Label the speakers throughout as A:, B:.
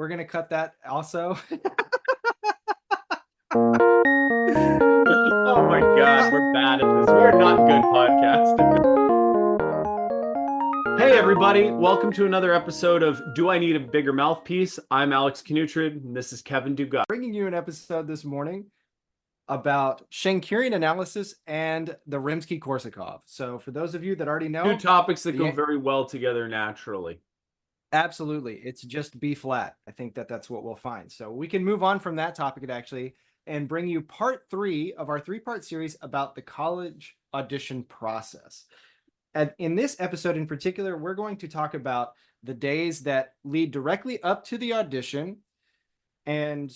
A: We're going to cut that also.
B: Oh my God, we're bad at this. We're not good podcasting. Hey everybody, welcome to another episode of Do I Need a Bigger Mouthpiece? I'm Alex Knutrid, and this is Kevin Dugas.
A: Bringing you an episode this morning about Schenkerian analysis and the Rimsky-Korsakov. So for those of you that already know,
B: Two topics that go very well together naturally.
A: Absolutely. It's just B flat. I think that's what we'll find. So we can move on from that topic and bring you part 3 of our 3-part series about the college audition process. And in this episode in particular, we're going to talk about the days that lead directly up to the audition and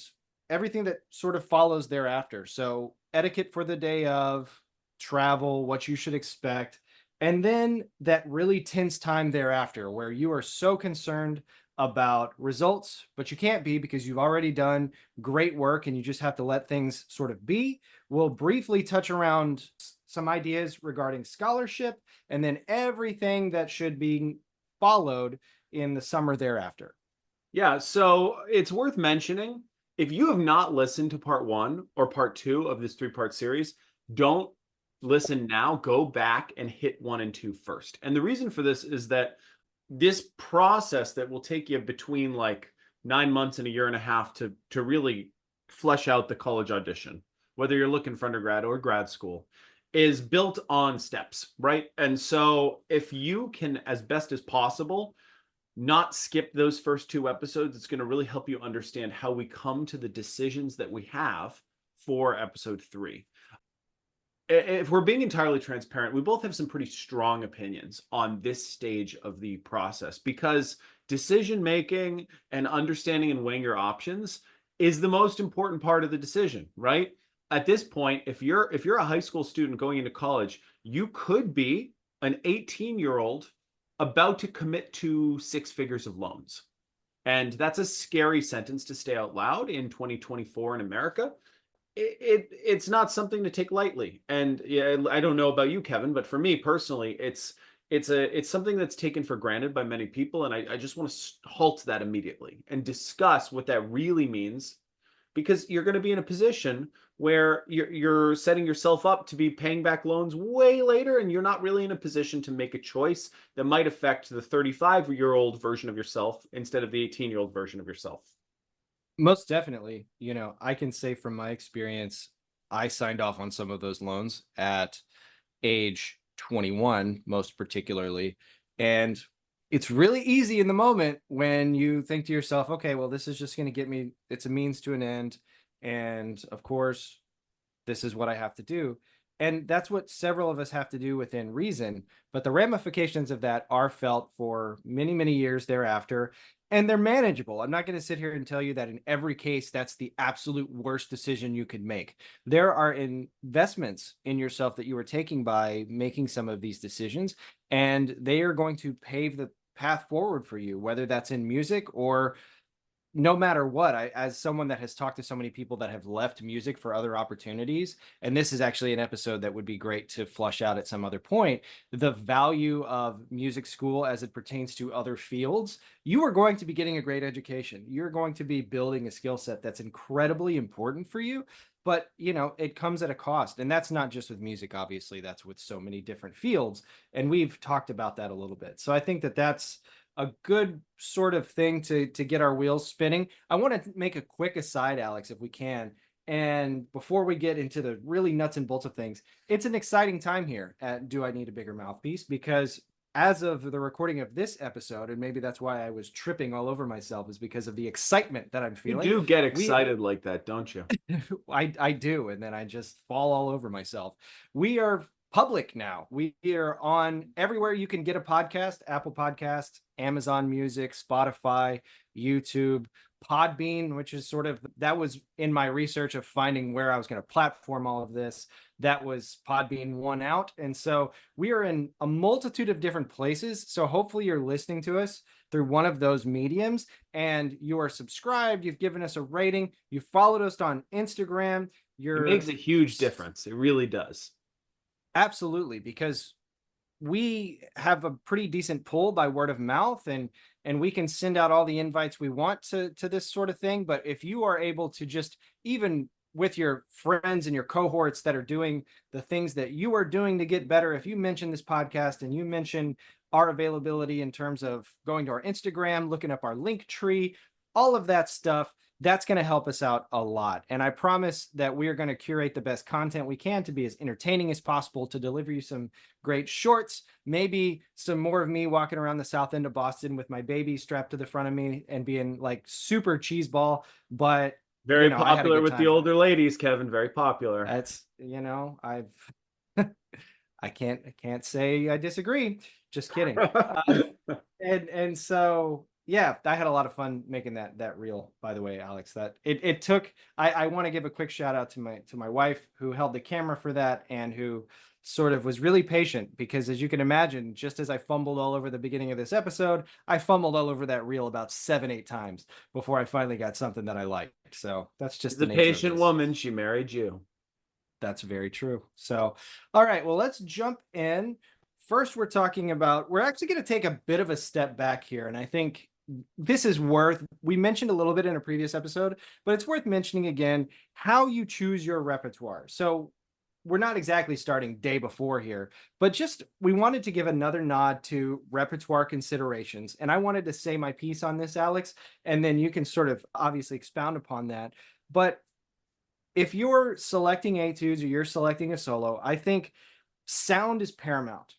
A: everything that sort of follows thereafter. So etiquette for the day of, travel, what you should expect, and then that really tense time thereafter where you are so concerned about results, but you can't be because you've already done great work and you just have to let things sort of be. We'll briefly touch around some ideas regarding scholarship and then everything that should be followed in the summer thereafter.
B: Yeah, so it's worth mentioning, if you have not listened to part 1 or part 2 of this 3-part series, don't listen now. Go back and hit 1 and 2 first. And the reason for this is that this process that will take you between like 9 months and a year and a half to really flesh out the college audition, whether you're looking for undergrad or grad school, is built on steps, right? And so if you can, as best as possible, not skip those first 2 episodes, it's going to really help you understand how we come to the decisions that we have for episode 3. If we're being entirely transparent, we both have some pretty strong opinions on this stage of the process because decision making and understanding and weighing your options is the most important part of the decision, right? At this point, if you're a high school student going into college, you could be an 18-year-old about to commit to 6 figures of loans. And that's a scary sentence to say out loud in 2024 in America. It's not something to take lightly. And yeah, I don't know about you, Kevin, but for me personally, it's something that's taken for granted by many people. And I just want to halt that immediately and discuss what that really means, because you're going to be in a position where you're setting yourself up to be paying back loans way later, and you're not really in a position to make a choice that might affect the 35-year-old version of yourself instead of the 18-year-old version of yourself.
A: Most definitely. I can say from my experience, I signed off on some of those loans at age 21, most particularly. And it's really easy in the moment when you think to yourself, okay, well, this is just going to get me, it's a means to an end. And of course, this is what I have to do. And that's what several of us have to do within reason. But the ramifications of that are felt for many, many years thereafter. And they're manageable. I'm not going to sit here and tell you that in every case, that's the absolute worst decision you could make. There are investments in yourself that you are taking by making some of these decisions, and they are going to pave the path forward for you, whether that's in music or no matter what. As someone that has talked to so many people that have left music for other opportunities, and this is actually an episode that would be great to flush out at some other point, the value of music school as it pertains to other fields, you are going to be getting a great education. You're going to be building a skill set that's incredibly important for you, but it comes at a cost. And that's not just with music, obviously, that's with so many different fields. And we've talked about that a little bit. So I think that that's a good sort of thing to get our wheels spinning. I want to make a quick aside, Alex, if we can. And before we get into the really nuts and bolts of things, it's an exciting time here at Do I Need a Bigger Mouthpiece? Because as of the recording of this episode, and maybe that's why I was tripping all over myself, is because of the excitement that I'm feeling.
B: You do get excited like that, don't you?
A: I do, and then I just fall all over myself. We are public now. We are on everywhere you can get a podcast: Apple Podcast, Amazon Music, Spotify, YouTube, Podbean, which is that was in my research of finding where I was going to platform all of this. That was Podbean won out. And so we are in a multitude of different places. So hopefully you're listening to us through one of those mediums and you are subscribed. You've given us a rating. You followed us on Instagram.
B: It makes a huge difference. It really does.
A: Absolutely, because we have a pretty decent pull by word of mouth, and and we can send out all the invites we want to this sort of thing. But if you are able to just, even with your friends and your cohorts that are doing the things that you are doing to get better, if you mention this podcast and you mention our availability in terms of going to our Instagram, looking up our link tree, all of that stuff, that's going to help us out a lot. And I promise that we are going to curate the best content we can to be as entertaining as possible, to deliver you some great shorts, maybe some more of me walking around the south end of Boston with my baby strapped to the front of me and being like super cheeseball. But,
B: Very
A: I had a
B: popular
A: good
B: with the
A: time.
B: older ladies, Kevin. Very popular.
A: That's, I've, I can't say I disagree. Just kidding. And so yeah, I had a lot of fun making that reel, by the way, Alex. That it took. I want to give a quick shout out to my wife, who held the camera for that and who sort of was really patient, because as you can imagine, just as I fumbled all over the beginning of this episode, I fumbled all over that reel about 7-8 times before I finally got something that I liked. So that's just
B: She's
A: the
B: a
A: nature of
B: patient
A: this.
B: woman. She married you.
A: That's very true. So, all right, well, let's jump in. First, we're actually going to take a bit of a step back here. And I think this is we mentioned a little bit in a previous episode, but it's worth mentioning again how you choose your repertoire. So, we're not exactly starting day before here, but just we wanted to give another nod to repertoire considerations. And I wanted to say my piece on this, Alex, and then you can sort of obviously expound upon that. But if you're selecting etudes or you're selecting a solo, I think sound is paramount.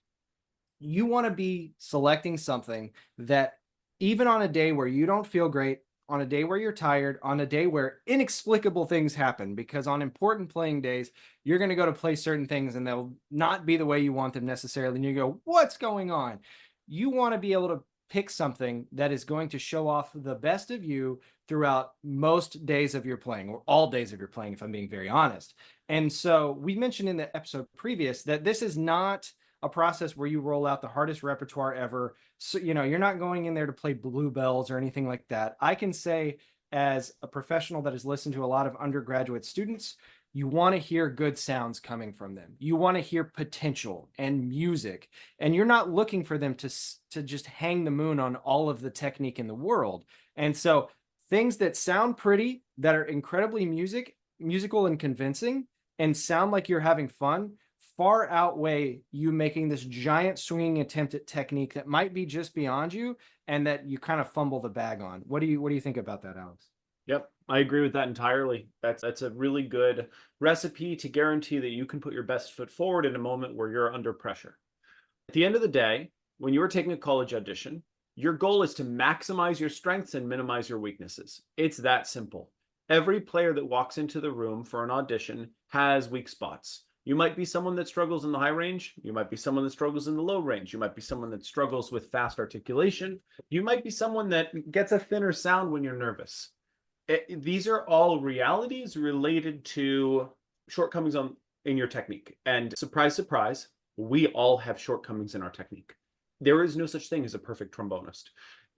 A: You want to be selecting something that, even on a day where you don't feel great, on a day where you're tired, on a day where inexplicable things happen, because on important playing days, you're going to go to play certain things and they'll not be the way you want them necessarily. And you go, what's going on? You want to be able to pick something that is going to show off the best of you throughout most days of your playing, or all days of your playing, if I'm being very honest. And so we mentioned in the episode previous that this is not a process where you roll out the hardest repertoire ever. So, you're not going in there to play bluebells or anything like that. I can say, as a professional that has listened to a lot of undergraduate students, you want to hear good sounds coming from them. You want to hear potential and music, and you're not looking for them to just hang the moon on all of the technique in the world. And so things that sound pretty, that are incredibly musical and convincing, and sound like you're having fun, far outweigh you making this giant swinging attempt at technique that might be just beyond you and that you kind of fumble the bag on. What do you think about that, Alex?
B: Yep, I agree with that entirely. That's a really good recipe to guarantee that you can put your best foot forward in a moment where you're under pressure. At the end of the day, when you're taking a college audition, your goal is to maximize your strengths and minimize your weaknesses. It's that simple. Every player that walks into the room for an audition has weak spots. You might be someone that struggles in the high range. You might be someone that struggles in the low range. You might be someone that struggles with fast articulation. You might be someone that gets a thinner sound when you're nervous. These are all realities related to shortcomings in your technique. And surprise, surprise, we all have shortcomings in our technique. There is no such thing as a perfect trombonist.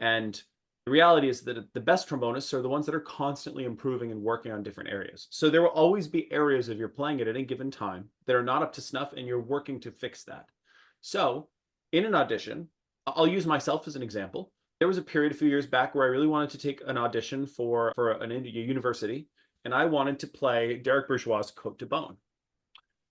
B: And the reality is that the best trombonists are the ones that are constantly improving and working on different areas. So there will always be areas of your playing at any given time that are not up to snuff, and you're working to fix that. So in an audition, I'll use myself as an example. There was a period a few years back where I really wanted to take an audition for a university, and I wanted to play Derek Bourgeois' Cote de Bone.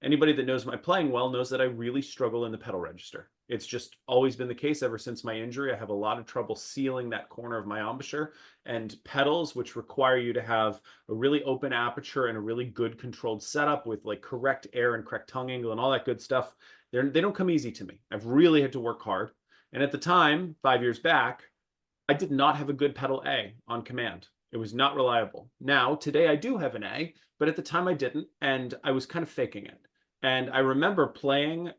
B: Anybody that knows my playing well knows that I really struggle in the pedal register. It's just always been the case ever since my injury. I have a lot of trouble sealing that corner of my embouchure, and pedals, which require you to have a really open aperture and a really good controlled setup with like correct air and correct tongue angle and all that good stuff, they don't come easy to me. I've really had to work hard. And at the time, 5 years back, I did not have a good pedal A on command. It was not reliable. Now, today I do have an A, but at the time I didn't, and I was kind of faking it. And I remember playing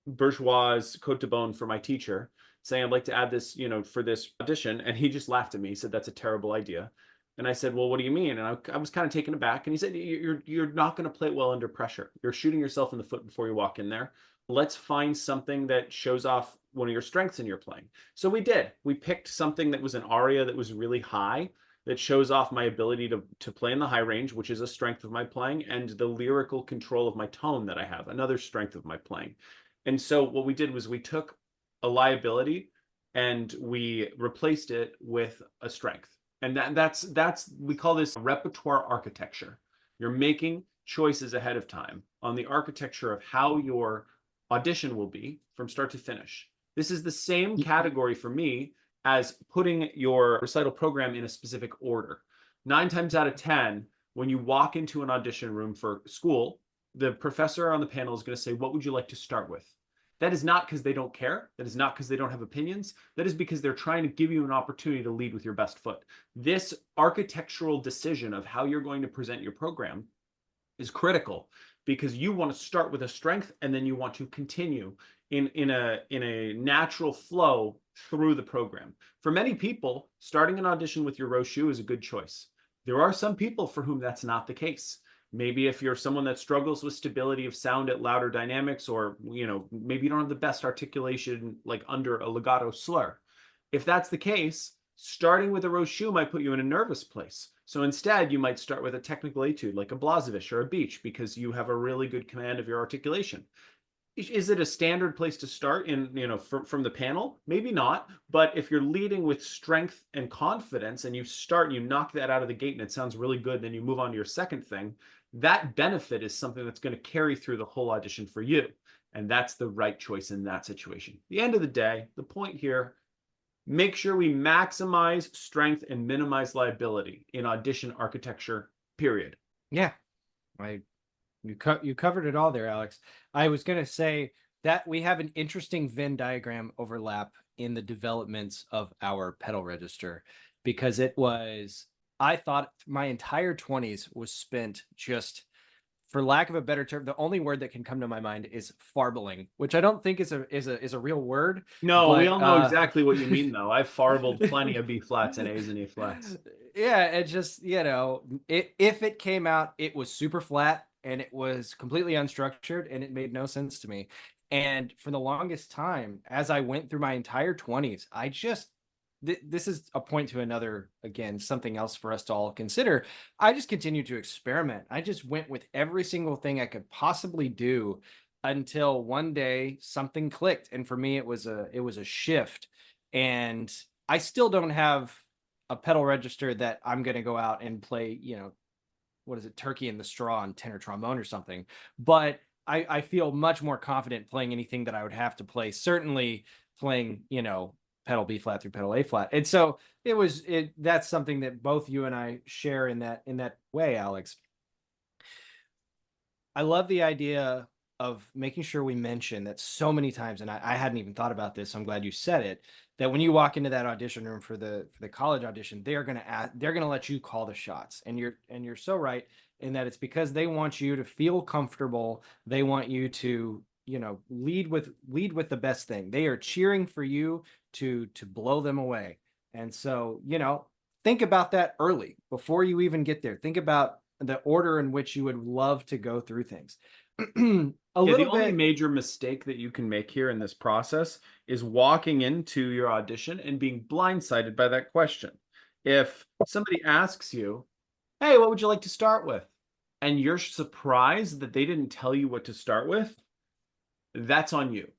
B: Bourgeois' Cote de Bone for my teacher, saying I'd like to add this, for this audition, and he just laughed at me. He said, "That's a terrible idea." And I said, "Well, what do you mean?" And I was kind of taken aback. And he said, "You're not going to play it well under pressure. You're shooting yourself in the foot before you walk in there. Let's find something that shows off one of your strengths in your playing." So we did. We picked something that was an aria that was really high, that shows off my ability to play in the high range, which is a strength of my playing, and the lyrical control of my tone that I have, another strength of my playing. And so what we did was we took a liability and we replaced it with a strength. And that's we call this repertoire architecture. You're making choices ahead of time on the architecture of how your audition will be from start to finish. This is the same category for me as putting your recital program in a specific order. 9 times out of 10, when you walk into an audition room for school, the professor on the panel is going to say, "What would you like to start with?" That is not because they don't care. That is not because they don't have opinions. That is because they're trying to give you an opportunity to lead with your best foot. This architectural decision of how you're going to present your program is critical because you want to start with a strength and then you want to continue in a natural flow through the program. For many people, starting an audition with your row shoe is a good choice. There are some people for whom that's not the case. Maybe if you're someone that struggles with stability of sound at louder dynamics, or maybe you don't have the best articulation like under a legato slur. If that's the case, starting with a row shoe might put you in a nervous place. So instead, you might start with a technical etude like a Blazevich or a Beach because you have a really good command of your articulation. Is it a standard place to start from the panel? Maybe not. But if you're leading with strength and confidence and you start and you knock that out of the gate and it sounds really good, then you move on to your second thing, that benefit is something that's going to carry through the whole audition for you. And that's the right choice in that situation. At the end of the day, the point here, make sure we maximize strength and minimize liability in audition architecture, period.
A: Yeah, you covered it all there, Alex. I was going to say that we have an interesting Venn diagram overlap in the developments of our pedal register, because I thought my entire 20s was spent just, for lack of a better term, the only word that can come to my mind is farbling, which I don't think is a real word.
B: No, we
A: But
B: all know exactly what you mean, though. I've farbled plenty of B flats and A's and A flats.
A: Yeah, it just, if it came out, it was super flat and it was completely unstructured and it made no sense to me. And for the longest time, as I went through my entire 20s, this is a point to another, again, something else for us to all consider. I just continued to experiment. I just went with every single thing I could possibly do until one day something clicked. And for me, it was a shift. And I still don't have a pedal register that I'm going to go out and play, what is it, Turkey in the Straw on tenor trombone or something. But I feel much more confident playing anything that I would have to play, certainly playing, pedal B flat through pedal A flat. And so that's something that both you and I share in that way, Alex. I love the idea of making sure we mention that so many times, and I hadn't even thought about this, so I'm glad you said it, that when you walk into that audition room for the college audition, they're gonna let you call the shots. And you're so right in that it's because they want you to feel comfortable. They want you to, lead with the best thing. They are cheering for you to blow them away. And so, think about that early before you even get there. Think about the order in which you would love to go through things.
B: Yeah, the only major mistake that you can make here in this process is walking into your audition and being blindsided by that question. If somebody asks you, "Hey, what would you like to start with?" and you're surprised that they didn't tell you what to start with, that's on you.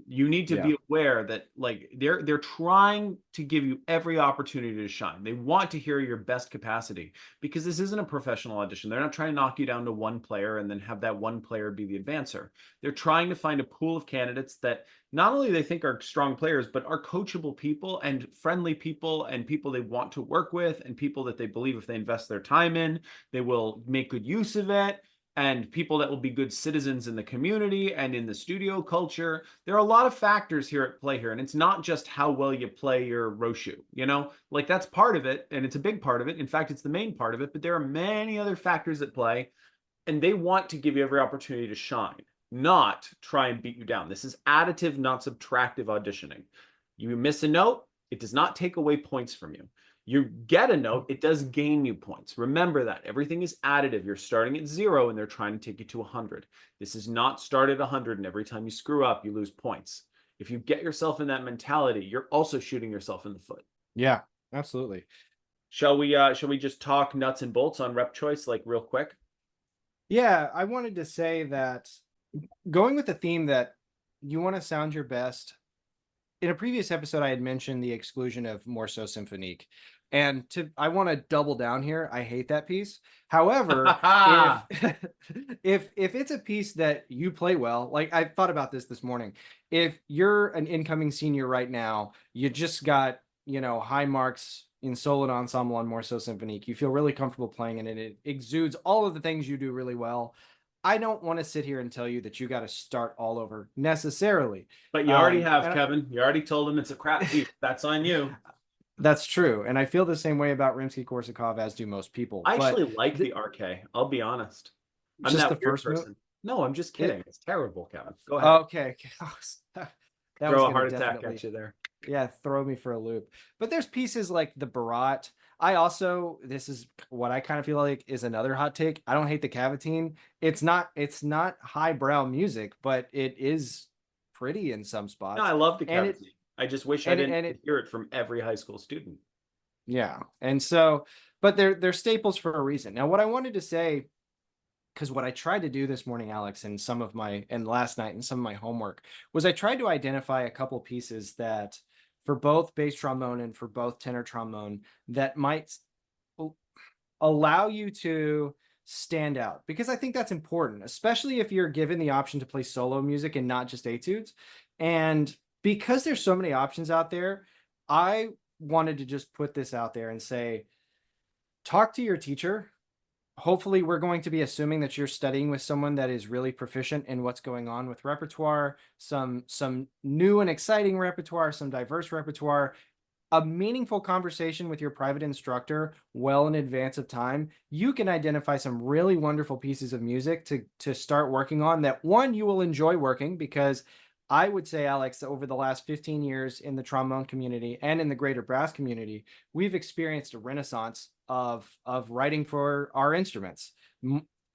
B: You need to
A: Yeah.
B: be aware that like they're trying to give you every opportunity to shine. They want to hear your best capacity because this isn't a professional audition. They're not trying to knock you down to one player and then have that one player be the advancer. They're trying to find a pool of candidates that not only they think are strong players, but are coachable people and friendly people and people they want to work with and people that they believe if they invest their time in, they will make good use of it, and people that will be good citizens in the community and in the studio culture. There are a lot of factors here at play here, and it's not just how well you play your Roshu, like that's part of it, and it's a big part of it. In fact, it's the main part of it, but there are many other factors at play, and they want to give you every opportunity to shine, not try and beat you down. This is additive, not subtractive auditioning. You miss a note, it does not take away points from you. You get a note, it does gain you points. Remember that. Everything is additive. You're starting at 0 and they're trying to take you to 100. This is not start at 100 and every time you screw up, you lose points. If you get yourself in that mentality, you're also shooting yourself in the foot.
A: Yeah, absolutely.
B: Shall we just talk nuts and bolts on rep choice like real quick?
A: Yeah, I wanted to say that going with the theme that you want to sound your best in a previous episode, I had mentioned the exclusion of Morceau Symphonique. And I want to double down here. I hate that piece. However, if if it's a piece that you play well, like I thought about this morning, if you're an incoming senior right now, you just got, high marks in solo and ensemble on Morceau Symphonique, you feel really comfortable playing it, and it exudes all of the things you do really well. I don't want to sit here and tell you that you got to start all over necessarily.
B: But you already have,
A: And
B: Kevin. You already told him it's a crap piece. That's on you.
A: That's true. And I feel the same way about Rimsky-Korsakov, as do most people.
B: I
A: But
B: actually like
A: th
B: the RK. I'll be honest. I'm
A: just the
B: that weird
A: first move.
B: person. No, I'm just kidding.
A: It
B: It's terrible, Kevin. Go ahead.
A: okay. That was
B: Throw a
A: going to
B: heart attack at
A: definitely,
B: you there.
A: yeah, throw me for a loop. But there's pieces like the Barat. I also, this is what I kind of feel like is another hot take. I don't hate the Cavitine. It's not highbrow music, but it is pretty in some
B: No, I
A: spots.
B: love the
A: And it
B: Cavity. I just wish I
A: and it
B: didn't
A: and it
B: hear it from every high school student.
A: yeah. And so, but they're staples for a reason. Now, what I wanted to say, because what I tried to do this morning, Alex, and last night in some of my homework, was I tried to identify a couple pieces that for both bass trombone and for both tenor trombone that might allow you to stand out, because I think that's important, especially if you're given the option to play solo music and not just etudes. And because there's so many options out there, I wanted to just put this out there and say, talk to your teacher. Hopefully we're going to be assuming that you're studying with someone that is really proficient in what's going on with repertoire, some new and exciting repertoire, some diverse repertoire, a meaningful conversation with your private instructor well in advance of time. You can identify some really wonderful pieces of music to start working on, that one, you will enjoy working, because I would say, Alex, over the last 15 years in the trombone community and in the greater brass community, we've experienced a renaissance of writing for our instruments.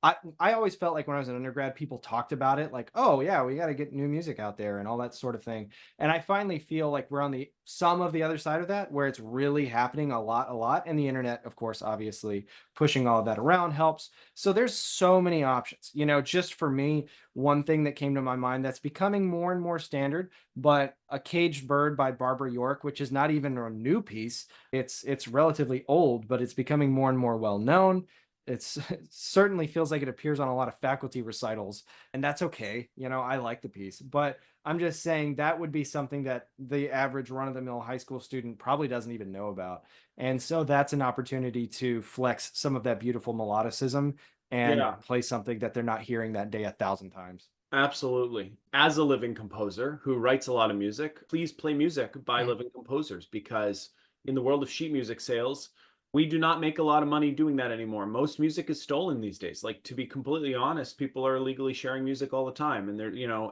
A: I always felt like when I was an undergrad, people talked about it like, oh yeah, we got to get new music out there and all that sort of thing. And I finally feel like we're on some of the other side of that, where it's really happening a lot. And the internet, of course, obviously pushing all of that around helps. So there's so many options. Just for me, one thing that came to my mind that's becoming more and more standard, but A Caged Bird by Barbara York, which is not even a new piece. It's relatively old, but it's becoming more and more well known. It certainly feels like it appears on a lot of faculty recitals, and that's okay. I like the piece, but I'm just saying that would be something that the average run-of-the-mill high school student probably doesn't even know about. And so that's an opportunity to flex some of that beautiful melodicism and
B: Yeah,
A: play something that they're not hearing that day 1,000 times.
B: absolutely. As a living composer who writes a lot of music, please play music by
A: Mm.
B: living composers, because in the world of sheet music sales, we do not make a lot of money doing that anymore. Most music is stolen these days. Like, to be completely honest, people are illegally sharing music all the time. And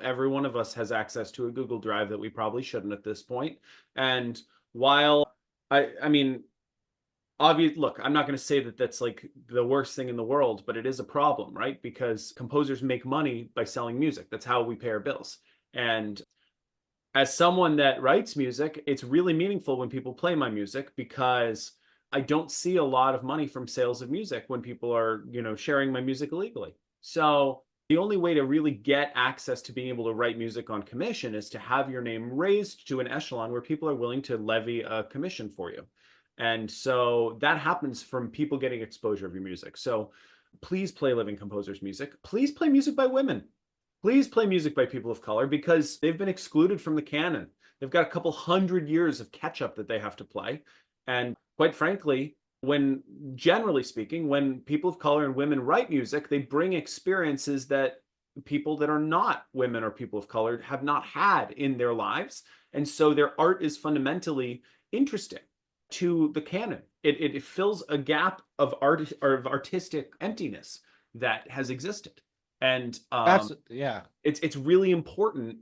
B: every one of us has access to a Google Drive that we probably shouldn't at this point. And while I mean, obvious, look, I'm not going to say that that's like the worst thing in the world, but it is a problem, right? Because composers make money by selling music. That's how we pay our bills. And as someone that writes music, it's really meaningful when people play my music, because I don't see a lot of money from sales of music when people are, sharing my music illegally. So the only way to really get access to being able to write music on commission is to have your name raised to an echelon where people are willing to levy a commission for you. And so that happens from people getting exposure of your music. So please play living composers' music. Please play music by women. Please play music by people of color, because they've been excluded from the canon. They've got a couple hundred years of catch up that they have to play. And quite frankly, generally speaking, when people of color and women write music, they bring experiences that people that are not women or people of color have not had in their lives. And so their art is fundamentally interesting to the canon. It fills a gap of art or of artistic emptiness that has existed. And
A: Absolutely. Yeah.
B: it's really important.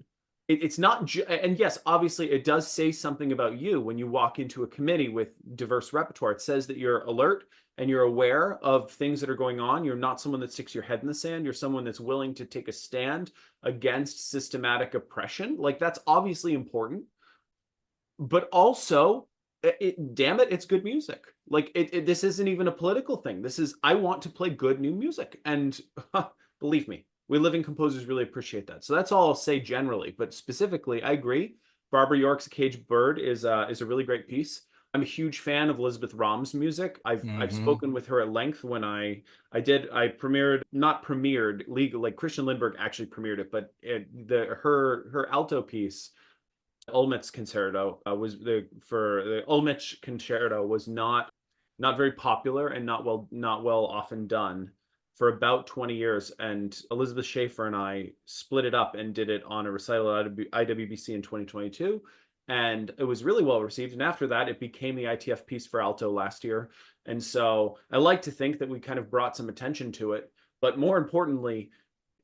B: It's not and yes, obviously it does say something about you when you walk into a committee with diverse repertoire. It says that you're alert and you're aware of things that are going on. You're not someone that sticks your head in the sand. You're someone that's willing to take a stand against systematic oppression. Like, that's obviously important. But also, damn it, it's good music. Like, this isn't even a political thing. This is, I want to play good new music. And believe me, we living composers really appreciate that. So that's all I'll say generally. But specifically, I agree. Barbara York's Caged Bird is a really great piece. I'm a huge fan of Elizabeth Rom's music. I've
A: Hmm.
B: spoken with her at length when I premiered, not premiered legal, like Christian Lindbergh actually premiered it, but her alto piece, Olmütz Concerto, was the Olmütz Concerto was not very popular and not well often done for about 20 years. And Elizabeth Schaefer and I split it up and did it on a recital at IWBC in 2022. And it was really well received. And after that, it became the ITF piece for alto last year. And so I like to think that we kind of brought some attention to it. But more importantly,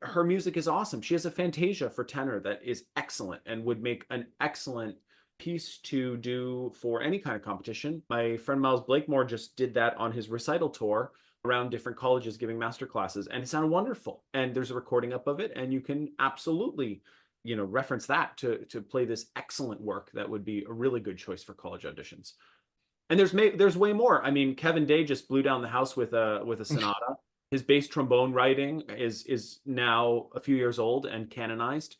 B: her music is awesome. She has a Fantasia for tenor that is excellent and would make an excellent piece to do for any kind of competition. My friend Miles Blakemore just did that on his recital tour around different colleges giving master classes, and it sounded wonderful. And there's a recording up of it, and you can absolutely, reference that to play this excellent work that would be a really good choice for college auditions. And there's way more. I mean, Kevin Day just blew down the house with a sonata. His bass trombone writing is now a few years old and canonized.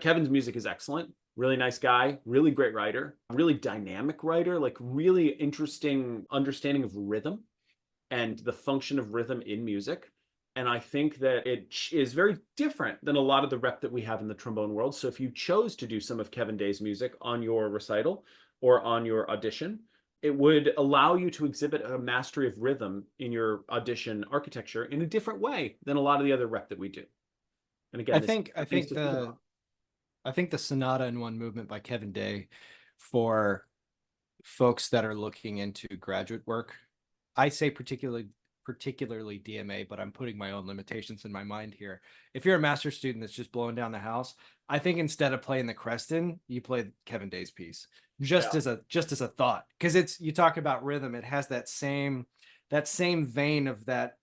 B: Kevin's music is excellent. Really nice guy, really great writer, really dynamic writer, like really interesting understanding of rhythm and the function of rhythm in music. And I think that it is very different than a lot of the rep that we have in the trombone world. So if you chose to do some of Kevin Day's music on your recital or on your audition, it would allow you to exhibit a mastery of rhythm in your audition architecture in a different way than a lot of the other rep that we do. And again,
A: I
B: this
A: think I
B: things
A: think
B: to think
A: the
B: about.
A: I think the Sonata in One Movement by Kevin Day for folks that are looking into graduate work, I say particularly DMA, but I'm putting my own limitations in my mind here. If you're a master's student that's just blowing down the house, I think instead of playing the Creston, you play Kevin Day's piece.
B: Yeah.
A: Just as a thought. Because it's you talk about rhythm, it has that same vein of that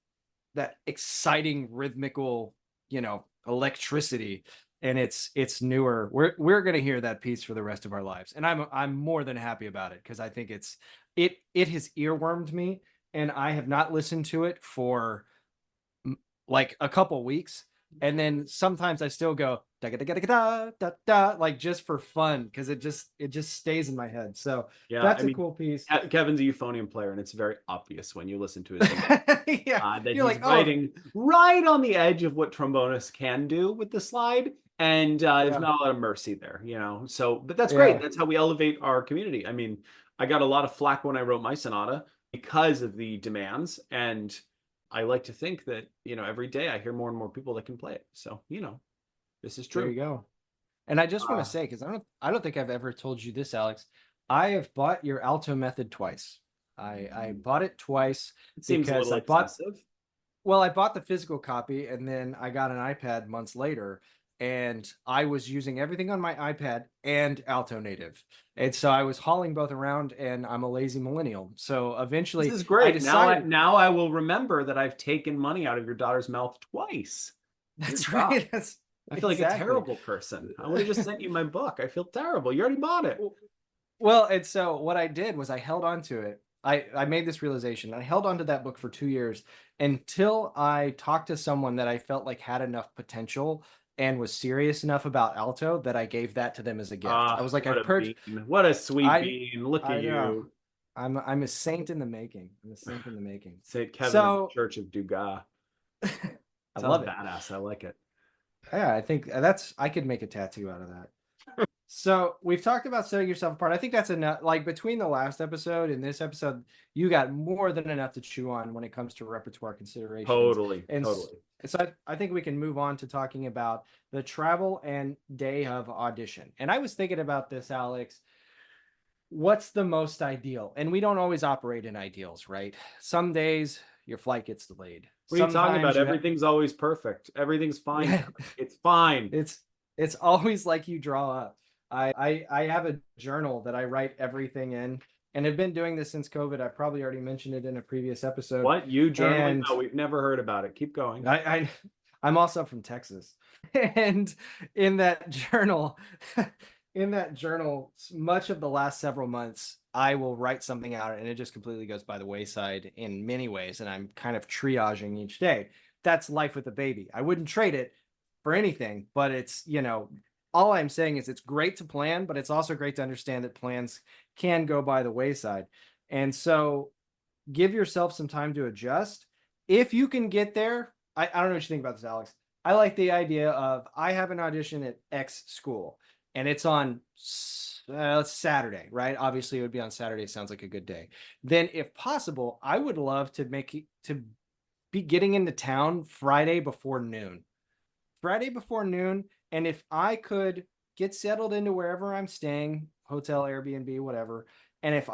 A: exciting rhythmical, electricity, and it's newer. We're gonna hear that piece for the rest of our lives, and I'm more than happy about it because I think it has earwormed me, and I have not listened to it for like a couple weeks, and then sometimes I still go da da da da da da da like just for fun because it just stays in my head. So
B: Yeah. I
A: that's a
B: mean,
A: cool piece.
B: Kevin's a euphonium player, and it's very obvious when you listen to his music.
A: Yeah,
B: That
A: you're
B: he's
A: like, oh
B: writing right on the edge of what trombonists can do with the slide, and there's
A: yeah,
B: not a lot of mercy there. So, but that's great.
A: yeah.
B: That's how we elevate our community. I mean, I got a lot of flack when I wrote my sonata because of the demands, and I like to think that every day I hear more and more people that can play it. So, this is
A: There
B: true.
A: you go. And I just want to
B: Uh,
A: say, because I don't think I've ever told you this, Alex. I have bought your Alto method twice. I bought it twice
B: it seems a
A: because
B: little
A: I bought
B: excessive.
A: well, I bought the physical copy and then I got an iPad months later and I was using everything on my iPad and Alto Native. And so I was hauling both around and I'm a lazy millennial. So
B: This
A: eventually
B: is
A: I
B: great.
A: decided
B: Now I will remember that I've taken money out of your daughter's mouth twice. Good
A: that's
B: job.
A: right. That's
B: I feel like a
A: exactly.
B: terrible person. I would have just sent you my book. I feel terrible. You already bought it.
A: Well, and so what I did was I held on to it. I made this realization. I held on to that book for 2 years until I talked to someone that I felt like had enough potential and was serious enough about alto that I gave that to them as a gift. I
B: Ah,
A: was like,
B: what
A: I've
B: a
A: purged.
B: bean. What a sweet
A: I
B: bean. Look at
A: I know.
B: you.
A: I'm a saint in the making. I'm a saint in the making.
B: St. Kevin of the
A: So
B: Church of Dugas.
A: I
B: Sounds
A: love it.
B: badass. I like it.
A: Yeah, I think I could make a tattoo out of that. So we've talked about setting yourself apart. I think that's enough. Like between the last episode and this episode, you got more than enough to chew on when it comes to repertoire considerations.
B: Totally.
A: And
B: Totally.
A: so I think we can move on to talking about the travel and day of audition. And I was thinking about this, Alex. What's the most ideal? And we don't always operate in ideals, right? Some days your flight gets delayed.
B: What are you talking
A: Sometimes
B: about?
A: you have,
B: Everything's always perfect. Everything's fine,
A: yeah,
B: Kevin. It's fine.
A: it's always like you draw up. I have a journal that I write everything in, and have been doing this since COVID. I probably already mentioned it in a previous episode.
B: What? You journaling?
A: And
B: No, we've never heard about it. Keep going.
A: I I'm also from Texas. And in that journal, in that journal, much of the last several months, I will write something out and it just completely goes by the wayside in many ways. And I'm kind of triaging each day. That's life with a baby. I wouldn't trade it for anything, but it's, all I'm saying is it's great to plan, but it's also great to understand that plans can go by the wayside. And so give yourself some time to adjust. If you can get there, I don't know what you think about this, Alex. I like the idea of I have an audition at X school and it's on Saturday, right? Obviously, it would be on Saturday. Sounds like a good day. Then, if possible, I would love to be getting into town Friday before noon. Friday before noon. And if I could get settled into wherever I'm staying, hotel, Airbnb, whatever, and if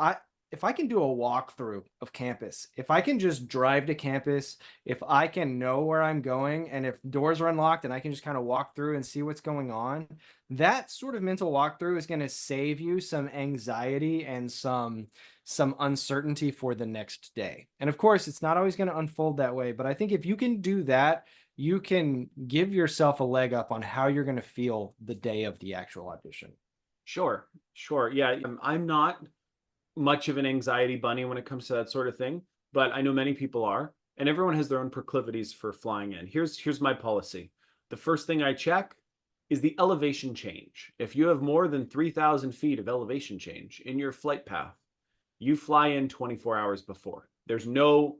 A: I can do a walkthrough of campus, if I can just drive to campus, if I can know where I'm going, and if doors are unlocked and I can just kind of walk through and see what's going on, that sort of mental walkthrough is going to save you some anxiety and some uncertainty for the next day. And of course, it's not always going to unfold that way, but I think if you can do that, you can give yourself a leg up on how you're going to feel the day of the actual audition.
B: Sure, sure. Yeah, I'm not much of an anxiety bunny when it comes to that sort of thing, but I know many people are, and everyone has their own proclivities for flying in. Here's my policy. The first thing I check is the elevation change. If you have more than 3,000 feet of elevation change in your flight path, you fly in 24 hours before. There's no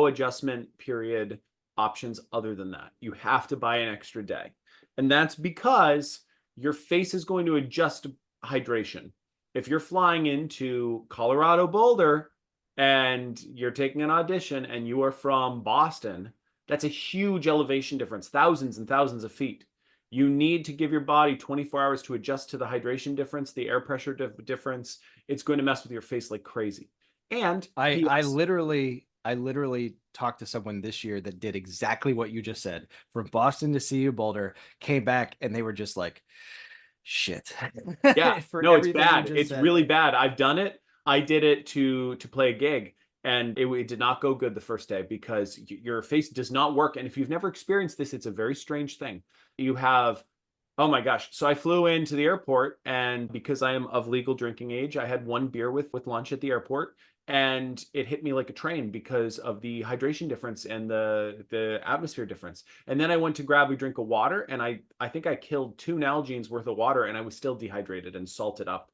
B: adjustment period options other than that. You have to buy an extra day. And that's because your face is going to adjust to hydration. If you're flying into Colorado Boulder and you're taking an audition and you are from Boston, that's a huge elevation difference, thousands and thousands of feet. You need to give your body 24 hours to adjust to the hydration difference, the air pressure difference. It's going to mess with your face like crazy. And
A: I
B: PS,
A: literally talked to someone this year that did exactly what you just said. From Boston to CU Boulder, came back and they were just like, shit.
B: yeah,
A: For
B: no, it's
A: everything you
B: bad.
A: just
B: It's
A: said.
B: really bad. I've done it. I did it to play a gig, and it did not go good the first day because your face does not work. And if you've never experienced this, it's a very strange thing. You have, oh my gosh. So I flew into the airport, and because I am of legal drinking age, I had one beer with lunch at the airport, and it hit me like a train because of the hydration difference and the atmosphere difference. And then I went to grab a drink of water, and I think I killed 2 Nalgene's worth of water, and I was still dehydrated and salted up.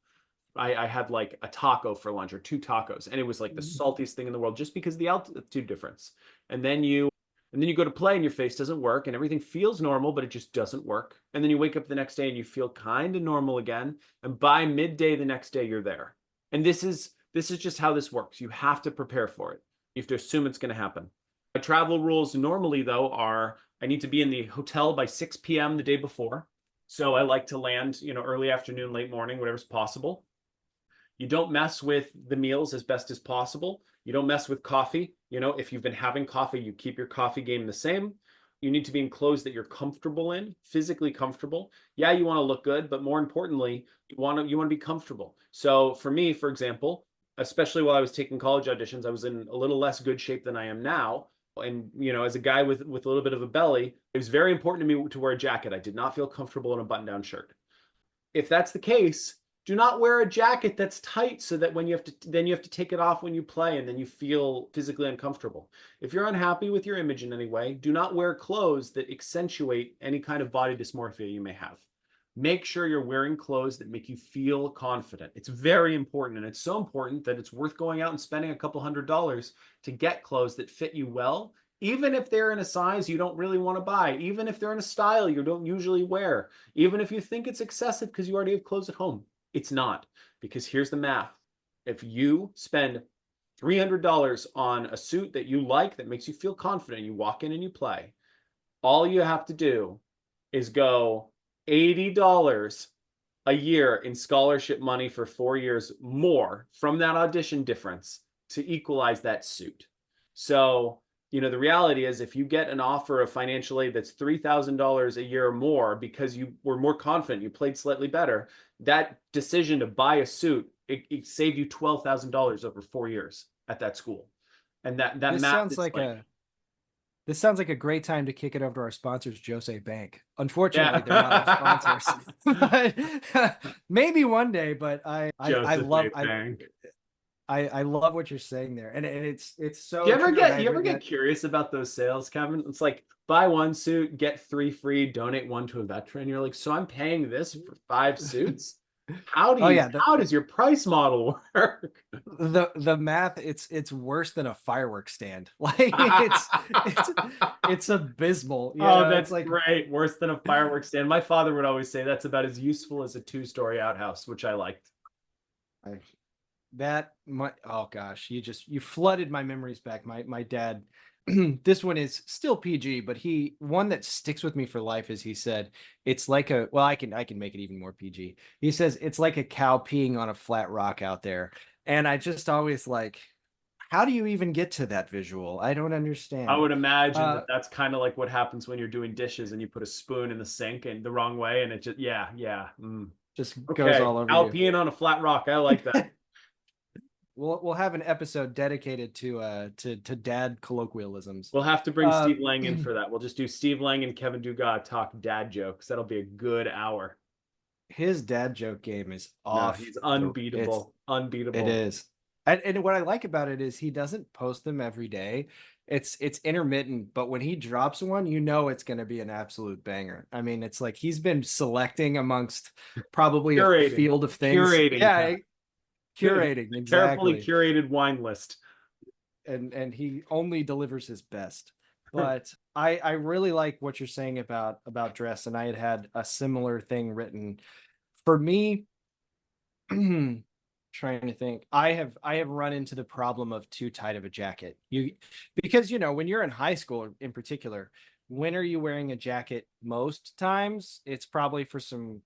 B: I had like a taco for lunch or 2 tacos, and it was like the saltiest thing in the world just because of the altitude difference. And then you go to play and your face doesn't work and everything feels normal, but it just doesn't work. And then you wake up the next day and you feel kind of normal again. And by midday the next day, you're there. And this is just how this works. You have to prepare for it. You have to assume it's going to happen. My travel rules normally, though, are I need to be in the hotel by 6 p.m. the day before. So I like to land, early afternoon, late morning, whatever's possible. You don't mess with the meals as best as possible. You don't mess with coffee. If you've been having coffee, you keep your coffee game the same. You need to be in clothes that you're comfortable in, physically comfortable. Yeah, you want to look good, but more importantly, you want to be comfortable. So for me, for example, especially while I was taking college auditions, I was in a little less good shape than I am now. And as a guy with a little bit of a belly, it was very important to me to wear a jacket. I did not feel comfortable in a button-down shirt. If that's the case, do not wear a jacket that's tight so that when you have to take it off when you play and then you feel physically uncomfortable. If you're unhappy with your image in any way, do not wear clothes that accentuate any kind of body dysmorphia you may have. Make sure you're wearing clothes that make you feel confident. It's very important, and it's so important that it's worth going out and spending a couple $100s to get clothes that fit you well, even if they're in a size you don't really want to buy, even if they're in a style you don't usually wear, even if you think it's excessive because you already have clothes at home. It's not, because here's the math. If you spend $300 on a suit that you like, that makes you feel confident, you walk in and you play, all you have to do is go $80 a year in scholarship money for 4 years more from that audition difference to equalize that suit. So, the reality is if you get an offer of financial aid that's $3,000 a year more because you were more confident, you played slightly better, that decision to buy a suit, it saved you $12,000 over 4 years at that school. And that
A: This
B: math
A: sounds
B: is
A: like
B: like,
A: a great time to kick it over to our sponsors, Jose Bank. Unfortunately, they're not our sponsors,
B: yeah.
A: but maybe one day. But I
B: Joseph
A: love
B: A. Bank.
A: I love what you're saying there, and it's
B: Do
A: so true. And I
B: you
A: had
B: ever
A: written
B: get
A: that.
B: curious about those sales, Kevin? It's like buy one suit, get three free, donate one to a veteran. You're like, so I'm paying this for 5 suits?
A: Oh yeah,
B: How does your price model work?
A: the math, it's worse than a fireworks stand. Like it's abysmal. You
B: Oh,
A: know, it's
B: that's
A: like
B: great. Worse than a fireworks stand. My father would always say that's about as useful as a two-story outhouse, which I liked.
A: I, that my oh gosh, you flooded my memories back. My dad, this one is still PG, but he one that sticks with me for life is he said it's like a well, I can make it even more PG. He says it's like a cow peeing on a flat rock out there. And I just always like, how do you even get to that visual? I don't
B: I
A: understand.
B: would imagine
A: Uh
B: that that's kind of like what happens when you're doing dishes and you put a spoon in the sink and the wrong way and it just yeah, yeah.
A: just goes
B: Okay,
A: all over you.
B: Alpine on a flat rock. I like that.
A: We'll have an episode dedicated to dad colloquialisms.
B: We'll have to bring
A: Uh
B: Steve Lang in for that. We'll just do Steve Lang and Kevin Dugas talk dad jokes. That'll be a good hour.
A: his dad joke game is
B: No,
A: off
B: he's
A: the
B: unbeatable.
A: it
B: Unbeatable.
A: is. And what I like about it is he doesn't post them every day. It's intermittent, but when he drops one, you know it's going to be an absolute banger. I mean, it's like he's been selecting amongst probably a
B: Curating.
A: field of things.
B: Curating,
A: Yeah,
B: Kevin.
A: curating
B: Carefully
A: exactly.
B: curated wine list.
A: And he only delivers his best. But I really like what you're saying about dress, and I had a similar thing written for me. Trying to think, I have run into the problem of too tight of a jacket. Because when you're in high school in particular, when are you wearing a jacket? Most times it's probably for some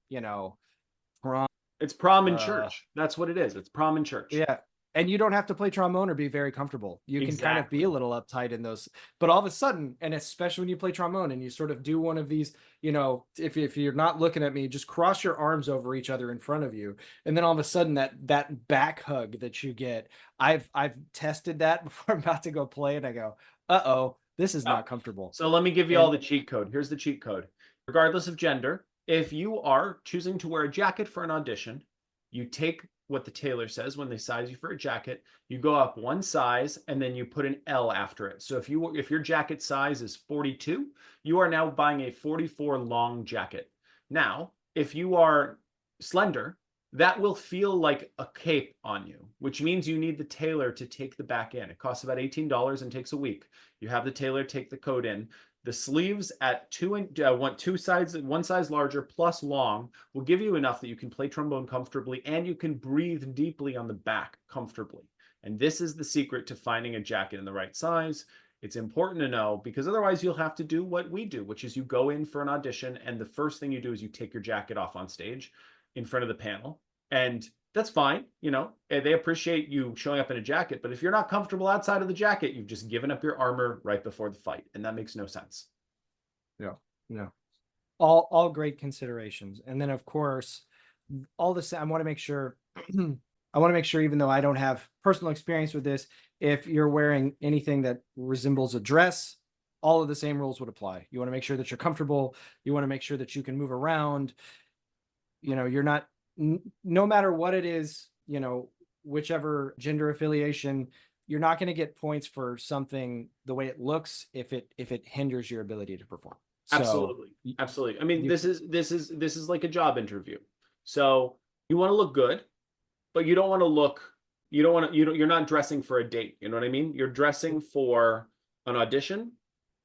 A: prom.
B: It's prom in
A: uh
B: church. That's what it is. It's prom in church.
A: Yeah. And you don't have to play trombone or be very comfortable. You can kind of be a
B: Exactly.
A: little uptight in those. But all of a sudden, and especially when you play trombone and you sort of do one of these, if you're not looking at me, just cross your arms over each other in front of you. And then all of a sudden that back hug that you get, I've tested that before I'm about to go play and I go, uh-oh, this is
B: Oh,
A: not comfortable.
B: so let me give you all
A: And
B: the cheat code. Here's the cheat code. Regardless of gender, if you are choosing to wear a jacket for an audition, you take what the tailor says when they size you for a jacket, you go up one size and then you put an L after it. So if your jacket size is 42, you are now buying a 44 long jacket. Now, if you are slender, that will feel like a cape on you, which means you need the tailor to take the back in. It costs about $18 and takes a week. You have the tailor take the coat in. The sleeves at one size larger plus long will give you enough that you can play trombone comfortably and you can breathe deeply on the back comfortably. And this is the secret to finding a jacket in the right size. It's important to know because otherwise you'll have to do what we do, which is you go in for an audition and the first thing you do is you take your jacket off on stage in front of the panel. And that's fine. They appreciate you showing up in a jacket, but if you're not comfortable outside of the jacket, you've just given up your armor right before the fight. And that makes no sense.
A: no, no. All great considerations. And then of course, all this I want to make sure I want to make sure, even though I don't have personal experience with this, if you're wearing anything that resembles a dress, all of the same rules would apply. You want to make sure that you're comfortable. You want to make sure that you can move around. You're not, no matter what it is, whichever gender affiliation, you're not going to get points for something the way it looks if it hinders your ability to perform. So
B: Absolutely. Absolutely. I mean,
A: you
B: this is like a job interview. So you want to look good, but you don't want to look you don't want to you're not dressing for a date. You know what I mean? You're dressing for an audition,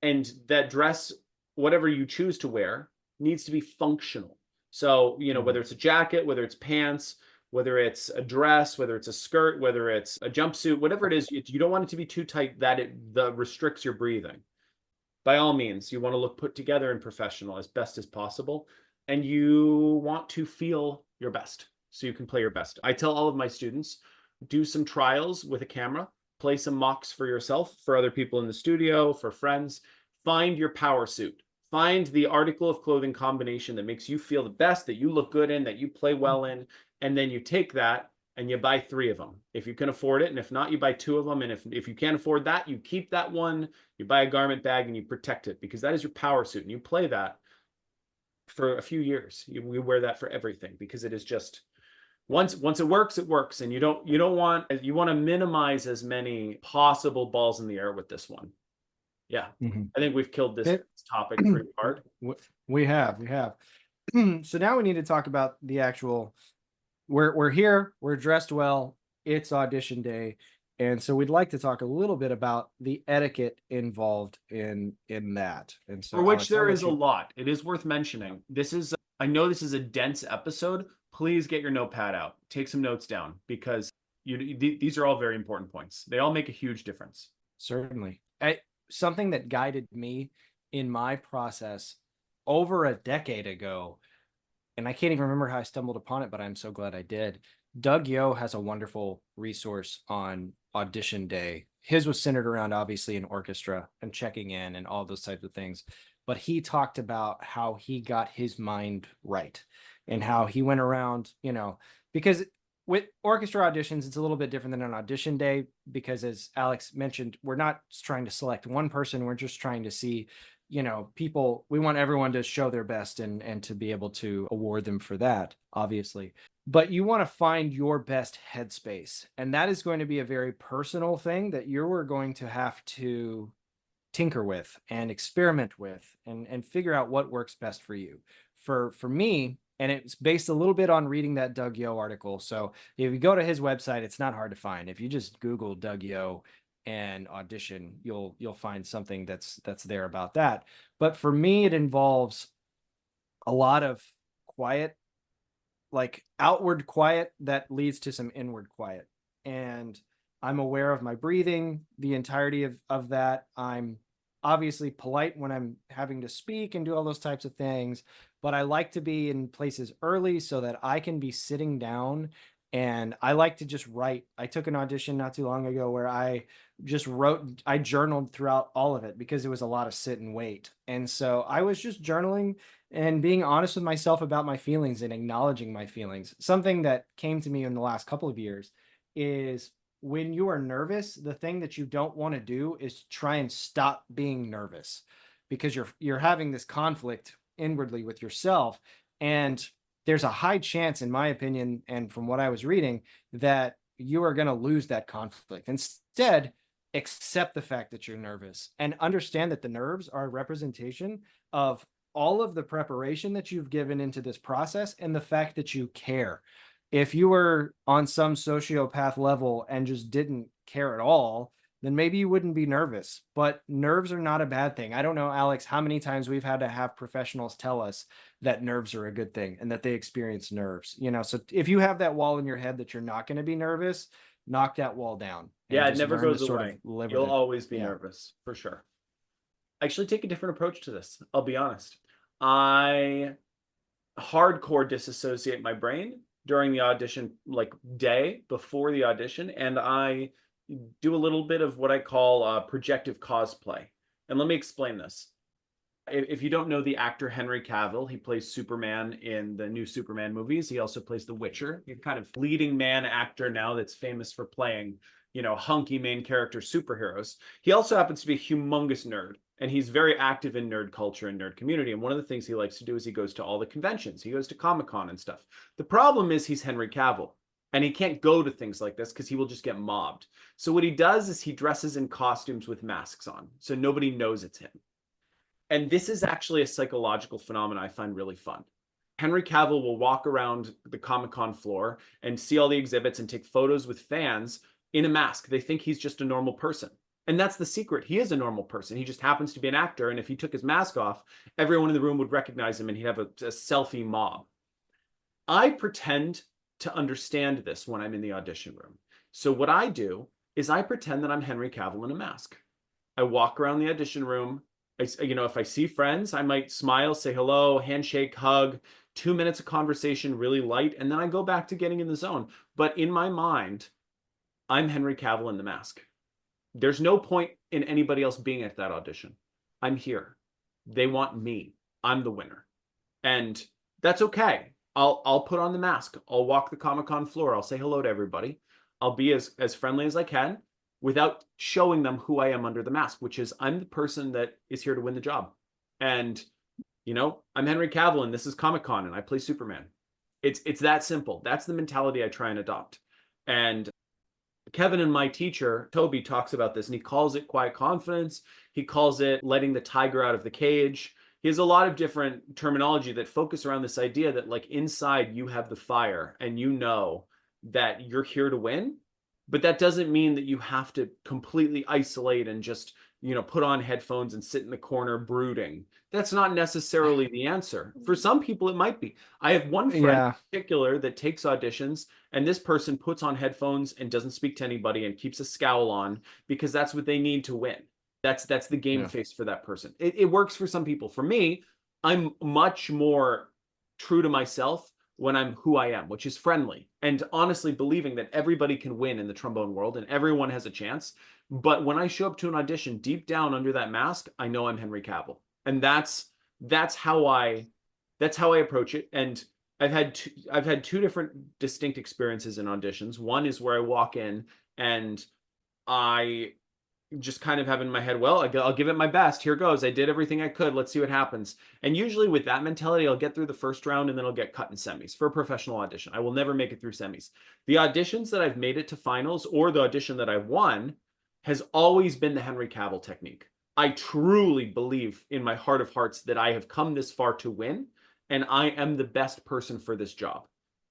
B: and that dress, whatever you choose to wear, needs to be functional. So,
A: Mhm.
B: whether it's a jacket, whether it's pants, whether it's a dress, whether it's a skirt, whether it's a jumpsuit, whatever it is, you don't want it to be too tight that it restricts your breathing. By all means, you want to look put together and professional as best as possible, and you want to feel your best so you can play your best. I tell all of my students, do some trials with a camera, play some mocks for yourself, for other people in the studio, for friends. Find your power suit. Find the article of clothing combination that makes you feel the best, that you look good in, that you play well in, and then you take that and you buy 3 of them if you can afford it. And if not, you buy 2 of them. And if you can't afford that, you keep that one, you buy a garment bag and you protect it because that is your power suit. And you play that for a few years. We wear that for everything because it is just Once it works, it works. And you don't want, you want to minimize as many possible balls in the air with this one. Yeah.
A: Mhm.
B: I think we've killed this
A: It-
B: topic pretty hard.
A: we have. So now we need to talk about the actual. We're here. We're dressed well. It's audition day, and so we'd like to talk a little bit about the etiquette involved in that. And so,
B: For which
A: Alex, I'll
B: there
A: let
B: is a
A: you.
B: lot. It is worth mentioning. I know this is a dense episode. Please get your notepad out. Take some notes down because these are all very important points. They all make a huge difference.
A: Certainly. Something that guided me in my process over a decade ago, and I can't even remember how I stumbled upon it, but I'm so glad I did. Doug Yo has a wonderful resource on audition day. His was centered around obviously an orchestra and checking in and all those types of things. But he talked about how he got his mind right and how he went around, because with orchestra auditions, it's a little bit different than an audition day because, as Alex mentioned, we're not trying to select one person. We're just trying to see, people. We want everyone to show their best and to be able to award them for that, obviously. But you want to find your best headspace, and that is going to be a very personal thing that you're going to have to tinker with and experiment with and figure out what works best for you. For me, and it's based a little bit on reading that Doug Yo article. So if you go to his website, it's not hard to find. If you just Google Doug Yo and audition, you'll find something that's there about that. But for me, it involves a lot of quiet, like outward quiet that leads to some inward quiet. And I'm aware of my breathing the entirety of that. I'm obviously polite when I'm having to speak and do all those types of things, but I like to be in places early so that I can be sitting down, and I like to just write. I took an audition not too long ago where I just wrote, I journaled throughout all of it because it was a lot of sit and wait. And so I was just journaling and being honest with myself about my feelings and acknowledging my feelings. Something that came to me in the last couple of years is when you are nervous, the thing that you don't want to do is try and stop being nervous because you're having this conflict inwardly with yourself. And there's a high chance, in my opinion, and from what I was reading, that you are going to lose that conflict. Instead, accept the fact that you're nervous and understand that the nerves are a representation of all of the preparation that you've given into this process and the fact that you care. If you were on some sociopath level and just didn't care at all, then maybe you wouldn't be nervous. But nerves are not a bad thing. I don't know, Alex, how many times we've had to have professionals tell us that nerves are a good thing and that they experience nerves. So if you have that wall in your head that you're not going to be nervous, knock that wall down and
B: Yeah, it
A: just
B: never
A: learn to
B: goes
A: sort of
B: away.
A: live with
B: You'll
A: it.
B: always be
A: Yeah.
B: nervous, for sure. I actually take a different approach to this. I'll be honest. I hardcore disassociate my brain during the audition, like day before the audition, and I do a little bit of what I call projective cosplay. And let me explain this. If you don't know the actor Henry Cavill, he plays Superman in the new Superman movies. He also plays The Witcher. He's kind of leading man actor now that's famous for playing, hunky main character superheroes. He also happens to be a humongous nerd, and he's very active in nerd culture and nerd community. And one of the things he likes to do is he goes to all the conventions. He goes to Comic-Con and stuff. The problem is he's Henry Cavill, and he can't go to things like this because he will just get mobbed. So what he does is he dresses in costumes with masks on, so nobody knows it's him. And this is actually a psychological phenomenon I find really fun. Henry Cavill will walk around the Comic-Con floor and see all the exhibits and take photos with fans in a mask. They think he's just a normal person. And that's the secret. He is a normal person. He just happens to be an actor. And if he took his mask off, everyone in the room would recognize him and he'd have a selfie mob. I pretend to understand this when I'm in the audition room. So what I do is I pretend that I'm Henry Cavill in a mask. I walk around the audition room. If I see friends, I might smile, say hello, handshake, hug, 2 minutes of conversation, really light, and then I go back to getting in the zone. But in my mind, I'm Henry Cavill in the mask. There's no point in anybody else being at that audition. I'm here. They want me. I'm the winner. And that's okay. I'll put on the mask. I'll walk the Comic-Con floor. I'll say hello to everybody. I'll be as friendly as I can without showing them who I am under the mask, which is I'm the person that is here to win the job. And, I'm Henry Cavill and this is Comic-Con and I play Superman. It's that simple. That's the mentality I try and adopt. And Kevin and my teacher, Toby, talks about this, and he calls it quiet confidence. He calls it letting the tiger out of the cage. He has a lot of different terminology that focus around this idea that, like, inside you have the fire and you know that you're here to win. But that doesn't mean that you have to completely isolate and just, put on headphones and sit in the corner brooding. That's not necessarily the answer. For some people, it might be. I have one friend
A: Yeah.
B: in particular that takes auditions, and this person puts on headphones and doesn't speak to anybody and keeps a scowl on because that's what they need to win. That's the game
A: Yeah.
B: face for that person. It works for some people. For me, I'm much more true to myself when I'm who I am, which is friendly, and honestly believing that everybody can win in the trombone world and everyone has a chance. But when I show up to an audition, deep down under that mask, I know I'm Henry Cavill, and that's how I approach it. And I've had two different distinct experiences in auditions. One is where I walk in and I just kind of have in my head, well, I'll give it my best. Here goes. I did everything I could. Let's see what happens. And usually with that mentality, I'll get through the first round and then I'll get cut in semis for a professional audition. I will never make it through semis. The auditions that I've made it to finals, or the audition that I won, has always been the Henry Cavill technique. I truly believe in my heart of hearts that I have come this far to win, and I am the best person for this job.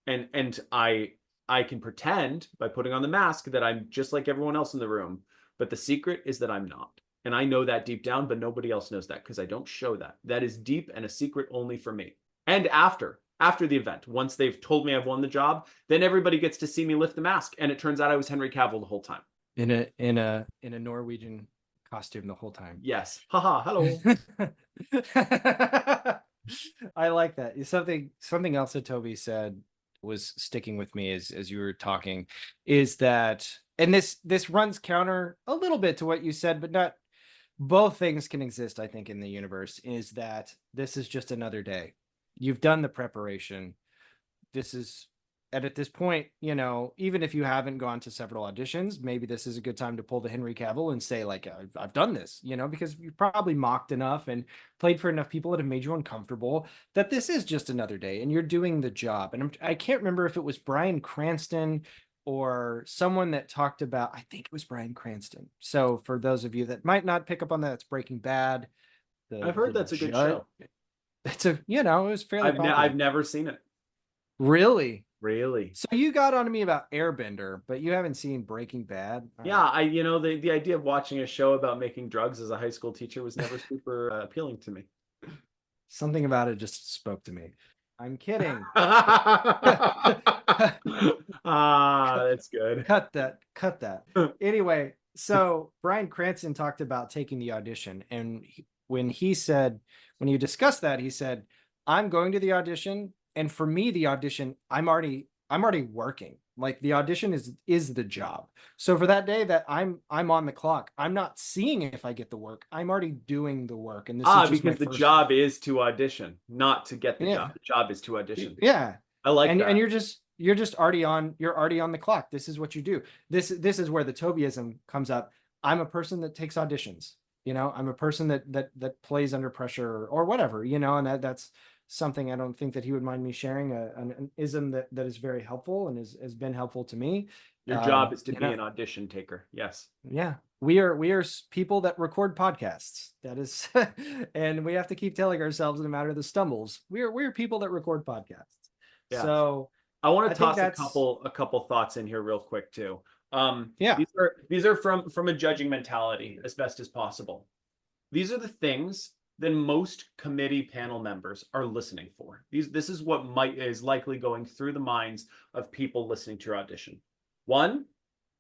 B: And I can pretend by putting on the mask that I'm just like everyone else in the room, but the secret is that I'm not. And I know that deep down, but nobody else knows that because I don't show that. That is deep and a secret only for me. And after the event, once they've told me I've won the job, then everybody gets to see me lift the mask, and it turns out I was Henry Cavill the whole time.
A: In a Norwegian costume the whole time.
B: Yes. Haha, hello.
A: I like that. Something else that Toby said was sticking with me as you were talking, is that, and this runs counter a little bit to what you said, but not, both things can exist, I think, in the universe, is that this is just another day. You've done the preparation. This is, and at this point, even if you haven't gone to several auditions, maybe this is a good time to pull the Henry Cavill and say, like, I've done this, because you probably mocked enough and played for enough people that have made you uncomfortable, that this is just another day and you're doing the job. And I can't remember if it was Bryan Cranston or someone that talked about, I think it was Bryan Cranston. So for those of you that might not pick up on that, it's Breaking Bad.
B: I've heard that's a good show.
A: It's it was fairly popular.
B: I've never seen it.
A: Really?
B: Really?
A: So you got on to me about Airbender, but you haven't seen Breaking Bad?
B: Yeah, the idea of watching a show about making drugs as a high school teacher was never super appealing to me.
A: Something about it just spoke to me. I'm kidding.
B: That's good.
A: Cut that. Anyway, so Bryan Cranston talked about taking the audition, and when you discussed that, he said, I'm going to the audition, and for me, the audition, I'm already working. Like, the audition is the job. So for that day that I'm on the clock, I'm not seeing if I get the work. I'm already doing the work. And this is just
B: because the job is to audition, not to get the job. The job is to audition.
A: Yeah.
B: I like that.
A: And you're just already on the clock. This is what you do. This is where the Tobyism comes up. I'm a person that takes auditions. I'm a person that plays under pressure or whatever, and that's something I don't think that he would mind me sharing, an ism that is very helpful and has been helpful to me.
B: Your job is to be an audition taker. Yes.
A: Yeah. We are people that record podcasts. That is, and we have to keep telling ourselves, no matter the stumbles, we're people that record podcasts. Yeah. So
B: I want to toss a couple thoughts in here real quick too.
A: Yeah.
B: These are from a judging mentality as best as possible. These are the things that most committee panel members are listening for. This is what is likely going through the minds of people listening to your audition. One,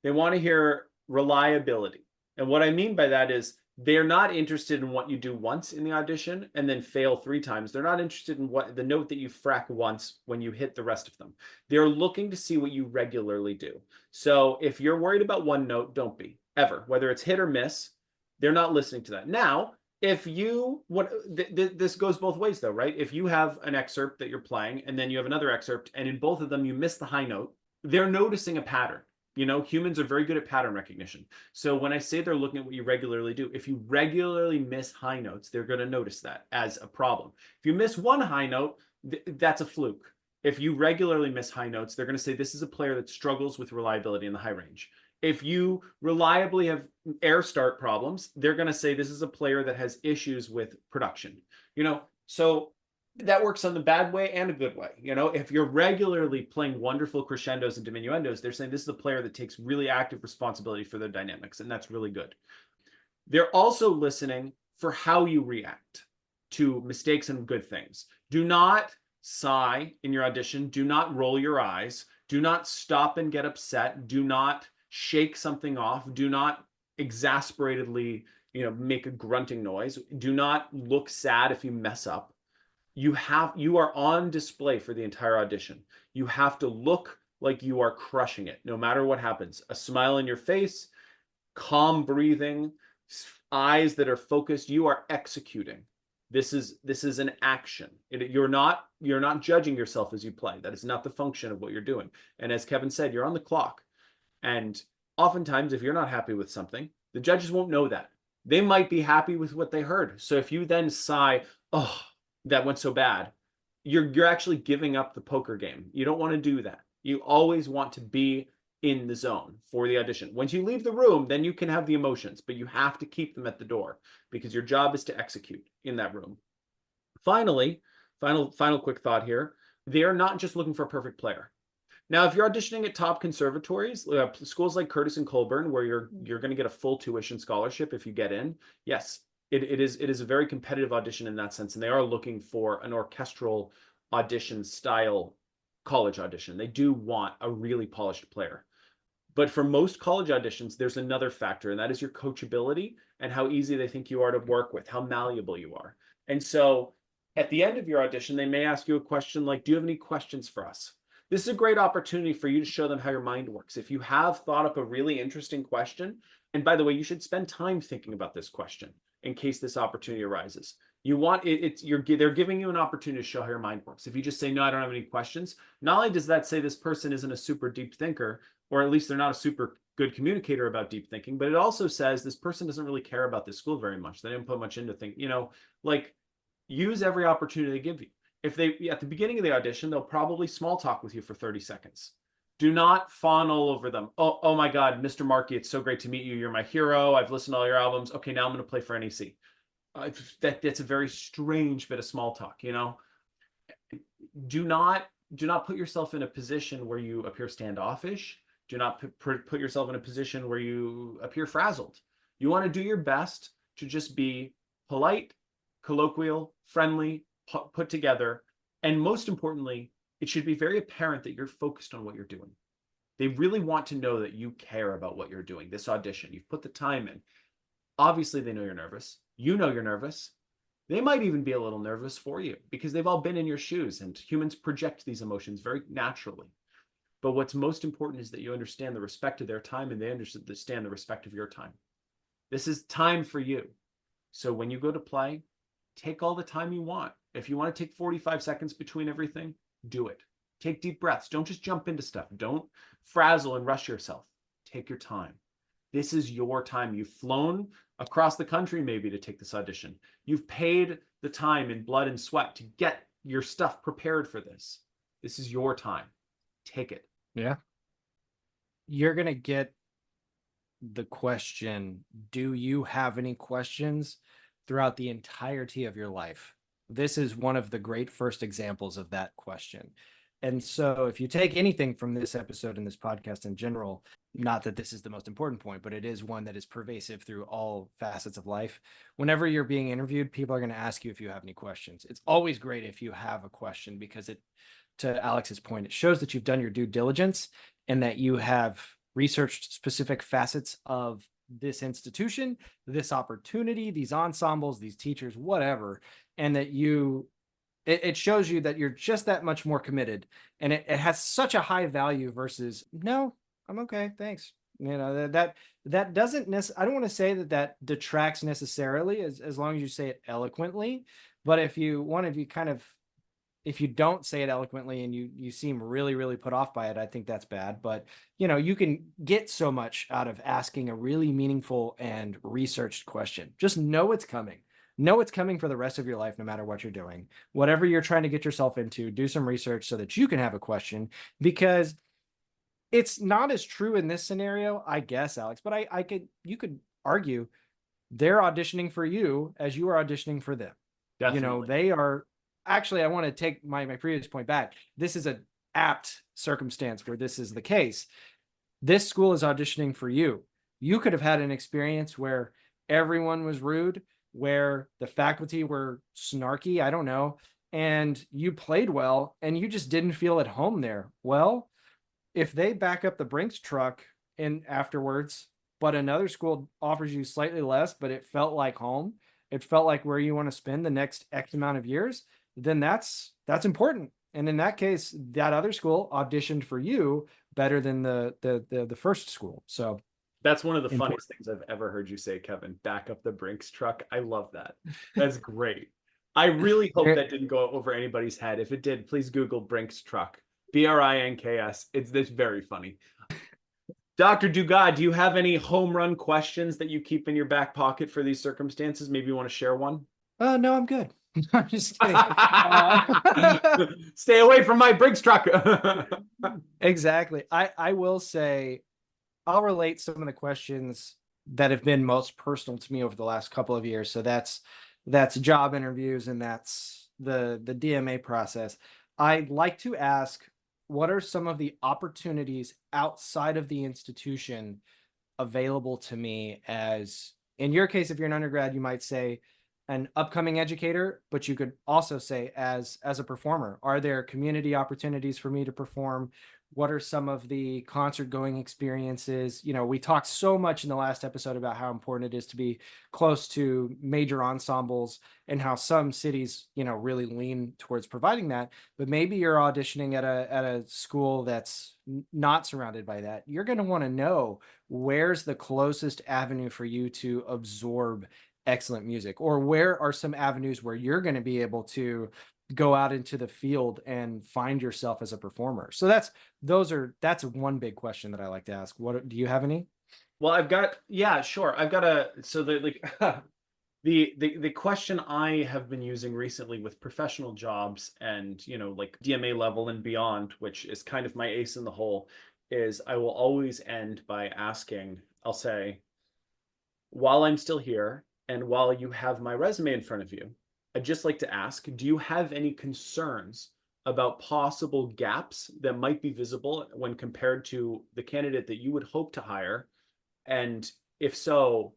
B: they want to hear reliability. And what I mean by that is they're not interested in what you do once in the audition and then fail 3 times. They're not interested in what the note that you frack once when you hit the rest of them. They're looking to see what you regularly do. So if you're worried about one note, don't be, ever. Whether it's hit or miss, they're not listening to that. Now, if this goes both ways though, right? If you have an excerpt that you're playing and then you have another excerpt and in both of them you miss the high note, they're noticing a pattern. Humans are very good at pattern recognition. So when I say they're looking at what you regularly do, if you regularly miss high notes, they're going to notice that as a problem. If you miss one high note, that's a fluke. If you regularly miss high notes, they're going to say this is a player that struggles with reliability in the high range. If you reliably have air start problems, they're going to say this is a player that has issues with production. So that works on the bad way and a good way. If you're regularly playing wonderful crescendos and diminuendos, they're saying this is a player that takes really active responsibility for their dynamics, and that's really good. They're also listening for how you react to mistakes and good things. Do not sigh in your audition. Do not roll your eyes. Do not stop and get upset. Do not shake something off. Do not exasperatedly, make a grunting noise. Do not look sad if you mess up. You are on display for the entire audition. You have to look like you are crushing it, no matter what happens. A smile in your face, calm breathing, eyes that are focused. You are executing. This is an action. You're not judging yourself as you play. That is not the function of what you're doing. And as Kevin said, you're on the clock. And oftentimes, if you're not happy with something, the judges won't know that. They might be happy with what they heard. So if you then sigh, oh, that went so bad, you're actually giving up the poker game. You don't want to do that. You always want to be in the zone for the audition. Once you leave the room, then you can have the emotions, but you have to keep them at the door because your job is to execute in that room. Finally, final quick thought here. They are not just looking for a perfect player. Now, if you're auditioning at top conservatories, schools like Curtis and Colburn, where you're going to get a full tuition scholarship if you get in, yes, it is a very competitive audition in that sense, and they are looking for an orchestral audition style college audition. They do want a really polished player. But for most college auditions, there's another factor, and that is your coachability and how easy they think you are to work with, how malleable you are. And so at the end of your audition, they may ask you a question like, do you have any questions for us? This is a great opportunity for you to show them how your mind works. If you have thought up a really interesting question, and by the way, you should spend time thinking about this question in case this opportunity arises. They're giving you an opportunity to show how your mind works. If you just say, no, I don't have any questions, not only does that say this person isn't a super deep thinker, or at least they're not a super good communicator about deep thinking, but it also says this person doesn't really care about this school very much. They didn't put much into thinking, use every opportunity they give you. If at the beginning of the audition, they'll probably small talk with you for 30 seconds. Do not fawn all over them. Oh my God, Mr. Markey, it's so great to meet you. You're my hero. I've listened to all your albums. Okay, now I'm going to play for NEC. That's a very strange bit of small talk, Do not put yourself in a position where you appear standoffish. Do not put yourself in a position where you appear frazzled. You want to do your best to just be polite, colloquial, friendly, put together. And most importantly, it should be very apparent that you're focused on what you're doing. They really want to know that you care about what you're doing. This audition, you've put the time in. Obviously, they know you're nervous. You know you're nervous. They might even be a little nervous for you because they've all been in your shoes, and humans project these emotions very naturally. But what's most important is that you understand the respect of their time and they understand the respect of your time. This is time for you. So when you go to play, take all the time you want. If you want to take 45 seconds between everything, do it. Take deep breaths. Don't just jump into stuff. Don't frazzle and rush yourself. Take your time. This is your time. You've flown across the country maybe to take this audition. You've paid the time in blood and sweat to get your stuff prepared for this. This is your time. Take it.
A: Yeah. You're going to get the question, do you have any questions, throughout the entirety of your life. This is one of the great first examples of that question. And so if you take anything from this episode and this podcast in general, not that this is the most important point, but it is one that is pervasive through all facets of life. Whenever you're being interviewed, people are going to ask you if you have any questions. It's always great if you have a question because to Alex's point, it shows that you've done your due diligence and that you have researched specific facets of this institution, this opportunity, these ensembles, these teachers, whatever, and that it shows you that you're just that much more committed, and it has such a high value versus, no, I'm okay, thanks. That doesn't I don't want to say that detracts necessarily as long as you say it eloquently, but if you don't say it eloquently and you seem really, really put off by it, I think that's bad. But, you can get so much out of asking a really meaningful and researched question. Just know it's coming. know it's coming for the rest of your life, no matter what you're doing. Whatever you're trying to get yourself into, do some research so that you can have a question, because it's not as true in this scenario, I guess, Alex, but you could argue they're auditioning for you as you are auditioning for them.
B: Definitely.
A: They are actually, I want to take my previous point back. This is an apt circumstance where this is the case. This school is auditioning for you. You could have had an experience where everyone was rude, where the faculty were snarky, I don't know, and you played well and you just didn't feel at home there. Well, if they back up the Brinks truck in afterwards, but another school offers you slightly less, but it felt like home, it felt like where you want to spend the next X amount of years, then that's important. And in that case, that other school auditioned for you better than the first school. So
B: That's one of the
A: important.
B: funniest things I've ever heard you say, Kevin. Back up the Brinks truck. I love that. That's great. I really hope
A: There,
B: that didn't go over anybody's head. If it did, please Google Brinks truck. Brinks. It's very funny. Dr. Dugard, do you have any home run questions that you keep in your back pocket for these circumstances? Maybe you want to share one?
A: no, I'm good. I'm just kidding.
B: Stay away from my Brinks truck.
A: Exactly. I will say I'll relate some of the questions that have been most personal to me over the last couple of years. So that's job interviews and that's the DMA process. I like to ask, what are some of the opportunities outside of the institution available to me? As in your case, if you're an undergrad, you might say an upcoming educator, but you could also say as a performer, are there community opportunities for me to perform? What are some of the concert going experiences? We talked so much in the last episode about how important it is to be close to major ensembles and how some cities, really lean towards providing that. But maybe you're auditioning at a school that's not surrounded by that. You're going to want to know where's the closest avenue for you to absorb excellent music, or where are some avenues where you're going to be able to go out into the field and find yourself as a performer. So that's one big question that I like to ask. What do you have any?
B: Well, yeah, sure. I've got so the question I have been using recently with professional jobs and, like DMA level and beyond, which is kind of my ace in the hole, is I will always end by asking, I'll say, while I'm still here and while you have my resume in front of you, I'd just like to ask, do you have any concerns about possible gaps that might be visible when compared to the candidate that you would hope to hire? And if so,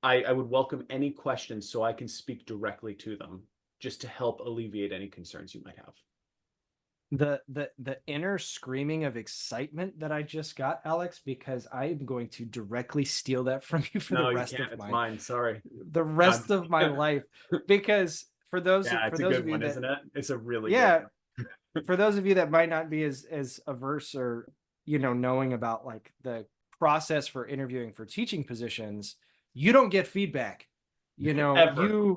B: I would welcome any questions so I can speak directly to them just to help alleviate any concerns you might have.
A: The inner screaming of excitement that I just got, Alex, because I am going to directly steal that from you for the
B: No, you
A: rest
B: can't.
A: of
B: It's
A: my
B: mine. Sorry.
A: the rest of my life. Because for those
B: Yeah,
A: for
B: it's a
A: those
B: good
A: of you
B: one,
A: that,
B: isn't it? It's a really good
A: yeah,
B: one.
A: for those of you that might not be as averse or knowing about like the process for interviewing for teaching positions, you don't get feedback.
B: Ever.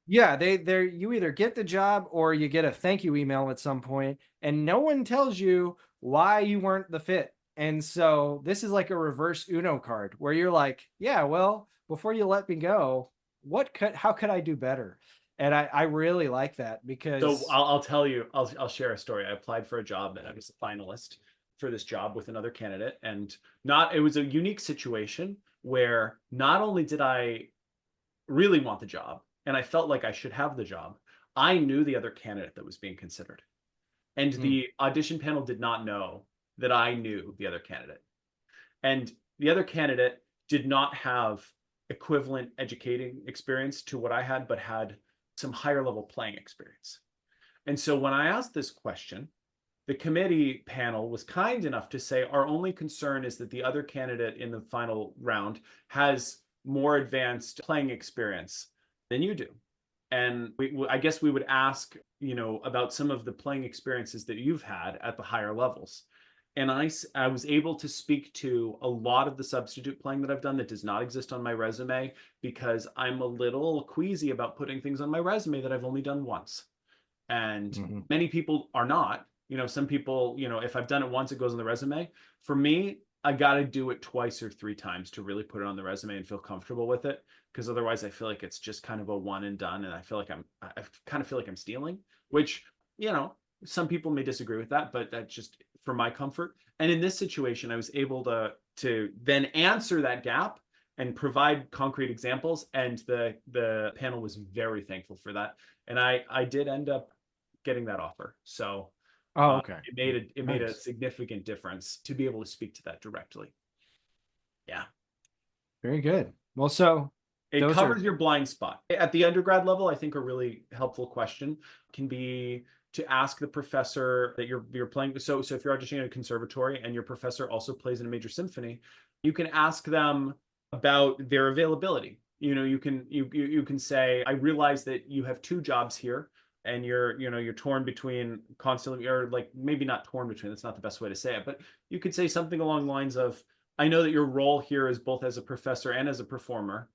A: Yeah, they're you either get the job or you get a thank you email at some point, and no one tells you why you weren't the fit. And so this is like a reverse Uno card where you're like, yeah, well, before you let me go, how could I do better? And I really like that
B: So
A: because
B: I'll tell you, I'll share a story. I applied for a job and I was a finalist for this job with another candidate. And it was a unique situation where not only did I really want the job and I felt like I should have the job, I knew the other candidate that was being considered. And
A: mm,
B: the audition panel did not know that I knew the other candidate. And the other candidate did not have equivalent educating experience to what I had, but had some higher level playing experience. And so when I asked this question, the committee panel was kind enough to say our only concern is that the other candidate in the final round has more advanced playing experience than you do. And I guess we would ask, about some of the playing experiences that you've had at the higher levels. And I was able to speak to a lot of the substitute playing that I've done that does not exist on my resume because I'm a little queasy about putting things on my resume that I've only done once. And
A: mhm.
B: many people are not. Some people, if I've done it once, it goes on the resume. For me, I got to do it twice or three times to really put it on the resume and feel comfortable with it. Because otherwise, I feel like it's just kind of a one and done, and I kind of feel like I'm stealing. Which, you know, some people may disagree with that, but that's just for my comfort. And in this situation, I was able to then answer that gap and provide concrete examples, and the panel was very thankful for that. And I did end up getting that offer. So
A: Oh, okay.
B: it made a
A: Nice.
B: significant difference to be able to speak to that directly. Yeah.
A: Very good. Well, so
B: It
A: those
B: covers
A: are,
B: your blind spot. At the undergrad level, I think a really helpful question can be to ask the professor that you're playing. So if you're auditioning at a conservatory and your professor also plays in a major symphony, you can ask them about their availability. You know, you can say, I realize that you have two jobs here, and you're torn between constantly, or like maybe not torn between, that's not the best way to say it, but you could say something along the lines of, I know that your role here is both as a professor and as a performer.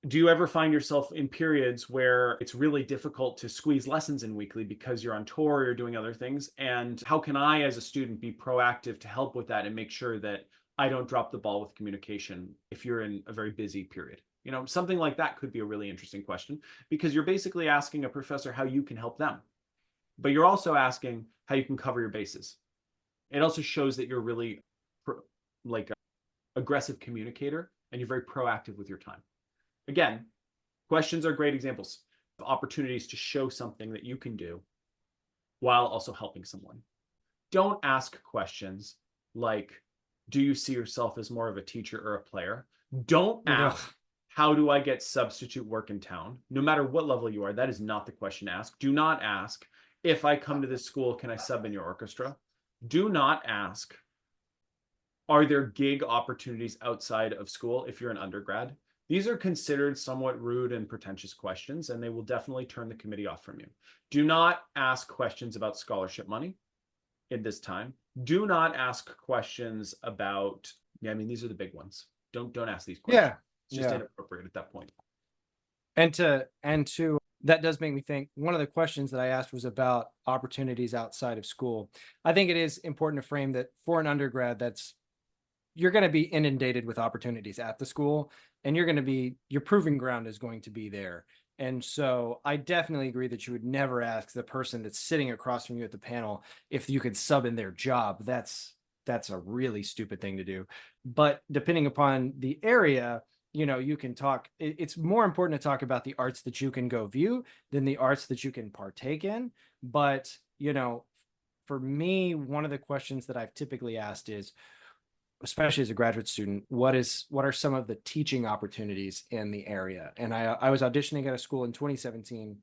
B: Do you ever find yourself in periods where it's really difficult to squeeze lessons in weekly because you're on tour or you're doing other things? And how can I, as a student, be proactive to help with that and make sure that I don't drop the ball with communication if you're in a very busy period? You know, something like that could be a really interesting question, because you're basically asking a professor how you can help them, but you're also asking how you can cover your bases. It also shows that you're really like a aggressive communicator and you're very proactive with your time. Again, questions are great examples of opportunities to show something that you can do while also helping someone. Don't ask questions like, do you see yourself as more of a teacher or a player? Don't
A: ugh,
B: ask, how do I get substitute work in town? No matter what level you are, that is not the question to ask. Do not ask, if I come to this school, can I sub in your orchestra? Do not ask, are there gig opportunities outside of school if you're an undergrad? These are considered somewhat rude and pretentious questions, and they will definitely turn the committee off from you. Do not ask questions about scholarship money in this time. Do not ask questions about, yeah, I mean, these are the big ones. Don't ask these questions.
A: yeah,
B: It's just
A: yeah.
B: inappropriate at that point.
A: And to that does make me think, one of the questions that I asked was about opportunities outside of school. I think it is important to frame that for an undergrad, that's you're going to be inundated with opportunities at the school, and your proving ground is going to be there. And so I definitely agree that you would never ask the person that's sitting across from you at the panel if you could sub in their job. That's a really stupid thing to do. But depending upon the area, you can talk. It's more important to talk about the arts that you can go view than the arts that you can partake in. But for me, one of the questions that I've typically asked is, especially as a graduate student, what are some of the teaching opportunities in the area? And I was auditioning at a school in 2017.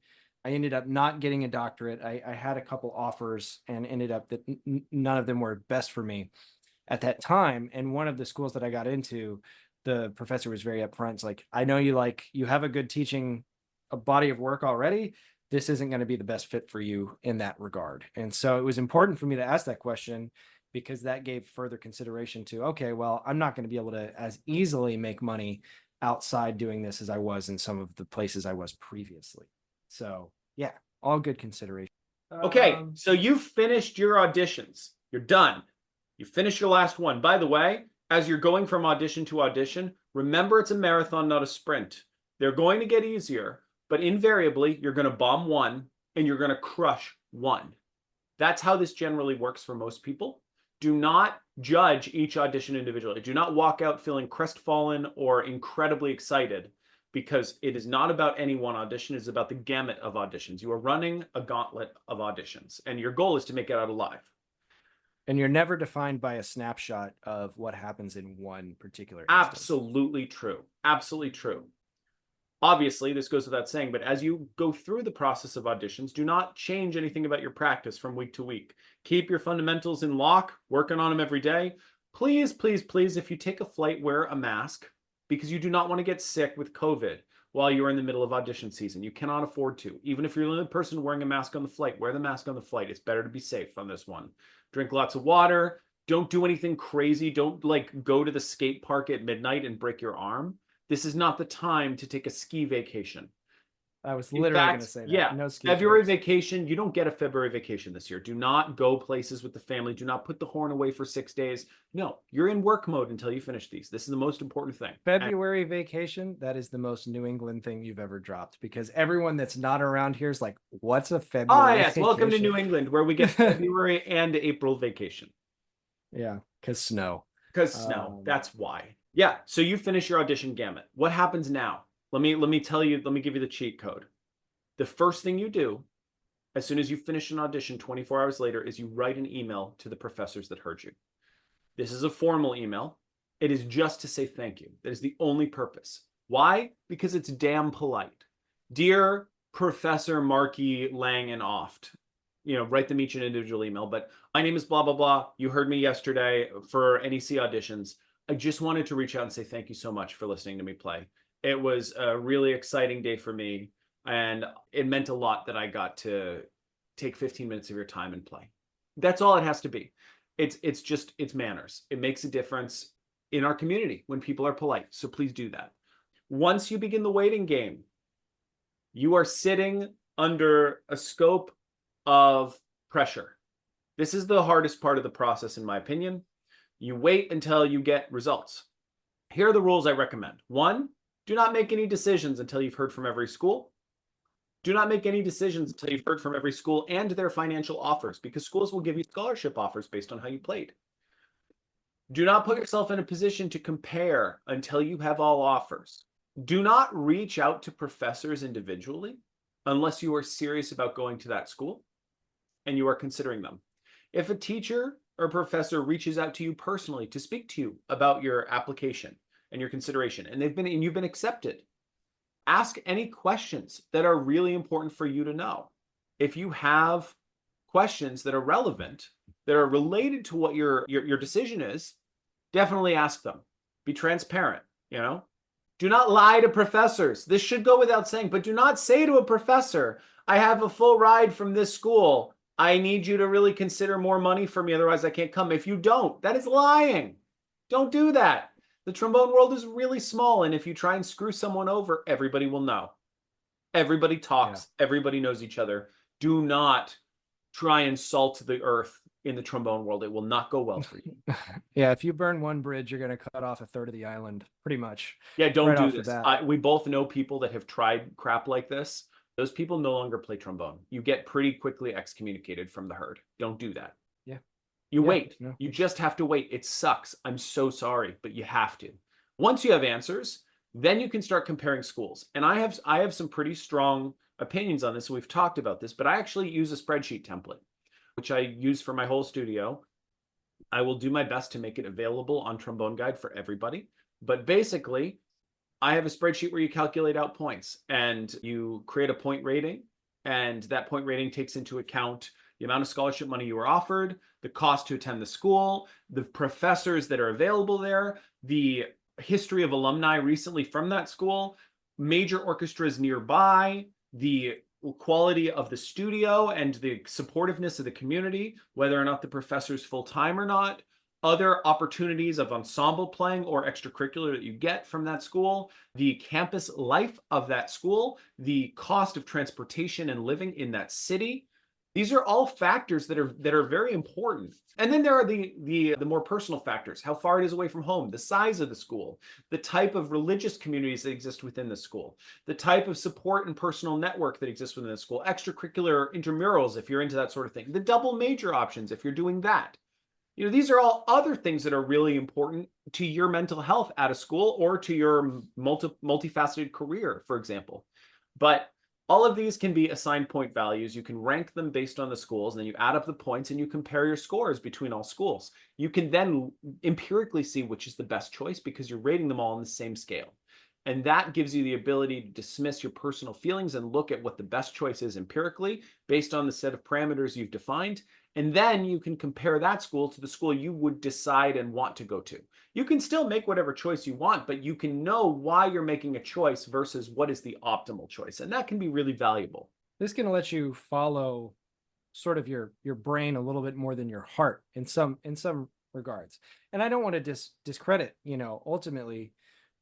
A: I ended up not getting a doctorate. I had a couple offers and ended up that none of them were best for me at that time. And one of the schools that I got into, the professor was very upfront. It's like, I know you have a good teaching, a body of work already. This isn't going to be the best fit for you in that regard. And so it was important for me to ask that question, because that gave further consideration to, okay, well, I'm not going to be able to as easily make money outside doing this as I was in some of the places I was previously. So yeah, all good consideration.
B: Okay, so you finished your auditions. You're done. You finished your last one. By the way, as you're going from audition to audition, remember it's a marathon, not a sprint. They're going to get easier, but invariably, you're going to bomb one and you're going to crush one. That's how this generally works for most people. Do not judge each audition individually. Do not walk out feeling crestfallen or incredibly excited, because it is not about any one audition. It's about the gamut of auditions. You are running a gauntlet of auditions, and your goal is to make it out alive.
A: And you're never defined by a snapshot of what happens in one particular instance.
B: Absolutely true. Absolutely true. Obviously, this goes without saying, but as you go through the process of auditions, do not change anything about your practice from week to week. Keep your fundamentals in lock, working on them every day. Please, please, please, if you take a flight, wear a mask, because you do not want to get sick with COVID while you're in the middle of audition season. You cannot afford to. Even if you're the only person wearing a mask on the flight, wear the mask on the flight. It's better to be safe on this one. Drink lots of water. Don't do anything crazy. Don't go to the skate park at midnight and break your arm. This is not the time to take a ski vacation.
A: I was
B: In
A: literally going to
B: fact,
A: say that.
B: yeah,
A: No ski
B: February
A: trips.
B: vacation, you don't get a February vacation this year. Do not go places with the family. Do not put the horn away for 6 days. No, you're in work mode until you finish these. This is the most important thing. And
A: February vacation, that is the most New England thing you've ever dropped because everyone that's not around here is like, what's a
B: ah,
A: February
B: yes, welcome to
A: vacation?
B: New England, where we get February and April vacation
A: Yeah, because snow.
B: because snow.
A: Um,
B: That's why. Yeah. So you finish your audition gamut. What happens now? Let me tell you. Let me give you the cheat code. The first thing you do as soon as you finish an audition 24 hours later is you write an email to the professors that heard you. This is a formal email. It is just to say thank you. That is the only purpose. Why? Because it's damn polite. Dear Professor Markey Lang and Oft, write them each an individual email. But my name is blah, blah, blah. You heard me yesterday for NEC auditions. I just wanted to reach out and say thank you so much for listening to me play. It was a really exciting day for me. And it meant a lot that I got to take 15 minutes of your time and play. That's all it has to be. It's manners. It makes a difference in our community when people are polite. So please do that. Once you begin the waiting game, you are sitting under a scope of pressure. This is the hardest part of the process, in my opinion. You wait until you get results. Here are the rules I recommend. One, do not make any decisions until you've heard from every school. Do not make any decisions until you've heard from every school and their financial offers, because schools will give you scholarship offers based on how you played. Do not put yourself in a position to compare until you have all offers. Do not reach out to professors individually unless you are serious about going to that school and you are considering them. If a teacher or professor reaches out to you personally to speak to you about your application and your consideration, and you've been accepted, ask any questions that are really important for you to know. If you have questions that are relevant, that are related to what your decision is, definitely ask them. Be transparent, Do not lie to professors. This should go without saying, but do not say to a professor, I have a full ride from this school. I need you to really consider more money for me, otherwise I can't come. If you don't, that is lying. Don't do that. The trombone world is really small, and if you try and screw someone over, everybody will know. Everybody
A: yeah.
B: talks, everybody knows each other. Do not try and salt the earth in the trombone world. It will not go well for you.
A: Yeah, if you burn one bridge, you're going to cut off a third of the island, pretty much,
B: Yeah, don't
A: right
B: do
A: off the
B: this.
A: bat.
B: We both know people that have tried crap like this. Those people no longer play trombone. You get pretty quickly excommunicated from the herd. Don't do that.
A: Yeah.
B: You
A: Yeah.
B: wait.
A: No.
B: You just have to wait. It sucks. I'm so sorry, but you have to. Once you have answers, then you can start comparing schools. And I have some pretty strong opinions on this. We've talked about this, but I actually use a spreadsheet template, which I use for my whole studio. I will do my best to make it available on Trombone Guide for everybody. But basically, I have a spreadsheet where you calculate out points and you create a point rating. And that point rating takes into account the amount of scholarship money you were offered, the cost to attend the school, the professors that are available there, the history of alumni recently from that school, major orchestras nearby, the quality of the studio and the supportiveness of the community, whether or not the professor's full time or not, other opportunities of ensemble playing or extracurricular that you get from that school, the campus life of that school, the cost of transportation and living in that city. These are all factors that are very important. And then there are the more personal factors, how far it is away from home, the size of the school, the type of religious communities that exist within the school, the type of support and personal network that exists within the school, extracurricular intramurals if you're into that sort of thing, the double major options if you're doing that. These are all other things that are really important to your mental health at a school or to your multifaceted career, for example. But all of these can be assigned point values. You can rank them based on the schools, and then you add up the points and you compare your scores between all schools. You can then empirically see which is the best choice because you're rating them all on the same scale. And that gives you the ability to dismiss your personal feelings and look at what the best choice is empirically based on the set of parameters you've defined. And then you can compare that school to the school you would decide and want to go to. You can still make whatever choice you want, but you can know why you're making a choice versus what is the optimal choice. And that can be really valuable.
A: This is going to let you follow sort of your brain a little bit more than your heart in some regards. And I don't want to discredit, ultimately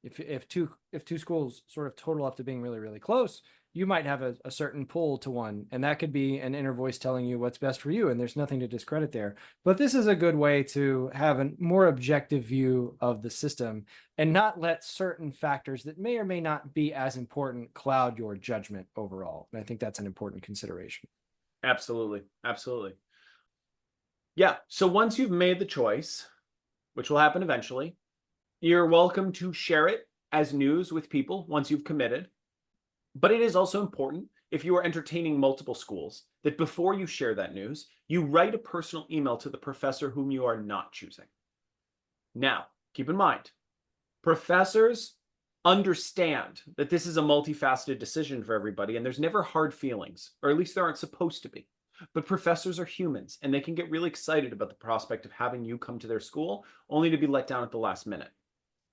A: If two schools sort of total up to being really, really close, you might have a certain pull to one, and that could be an inner voice telling you what's best for you, and there's nothing to discredit there. But this is a good way to have a more objective view of the system and not let certain factors that may or may not be as important cloud your judgment overall. And I think that's an important consideration.
B: Absolutely. Absolutely. Yeah. So once you've made the choice, which will happen eventually, you're welcome to share it as news with people once you've committed. But it is also important, if you are entertaining multiple schools, that before you share that news, you write a personal email to the professor whom you are not choosing. Now, keep in mind, professors understand that this is a multifaceted decision for everybody, and there's never hard feelings, or at least there aren't supposed to be. But professors are humans, and they can get really excited about the prospect of having you come to their school, only to be let down at the last minute.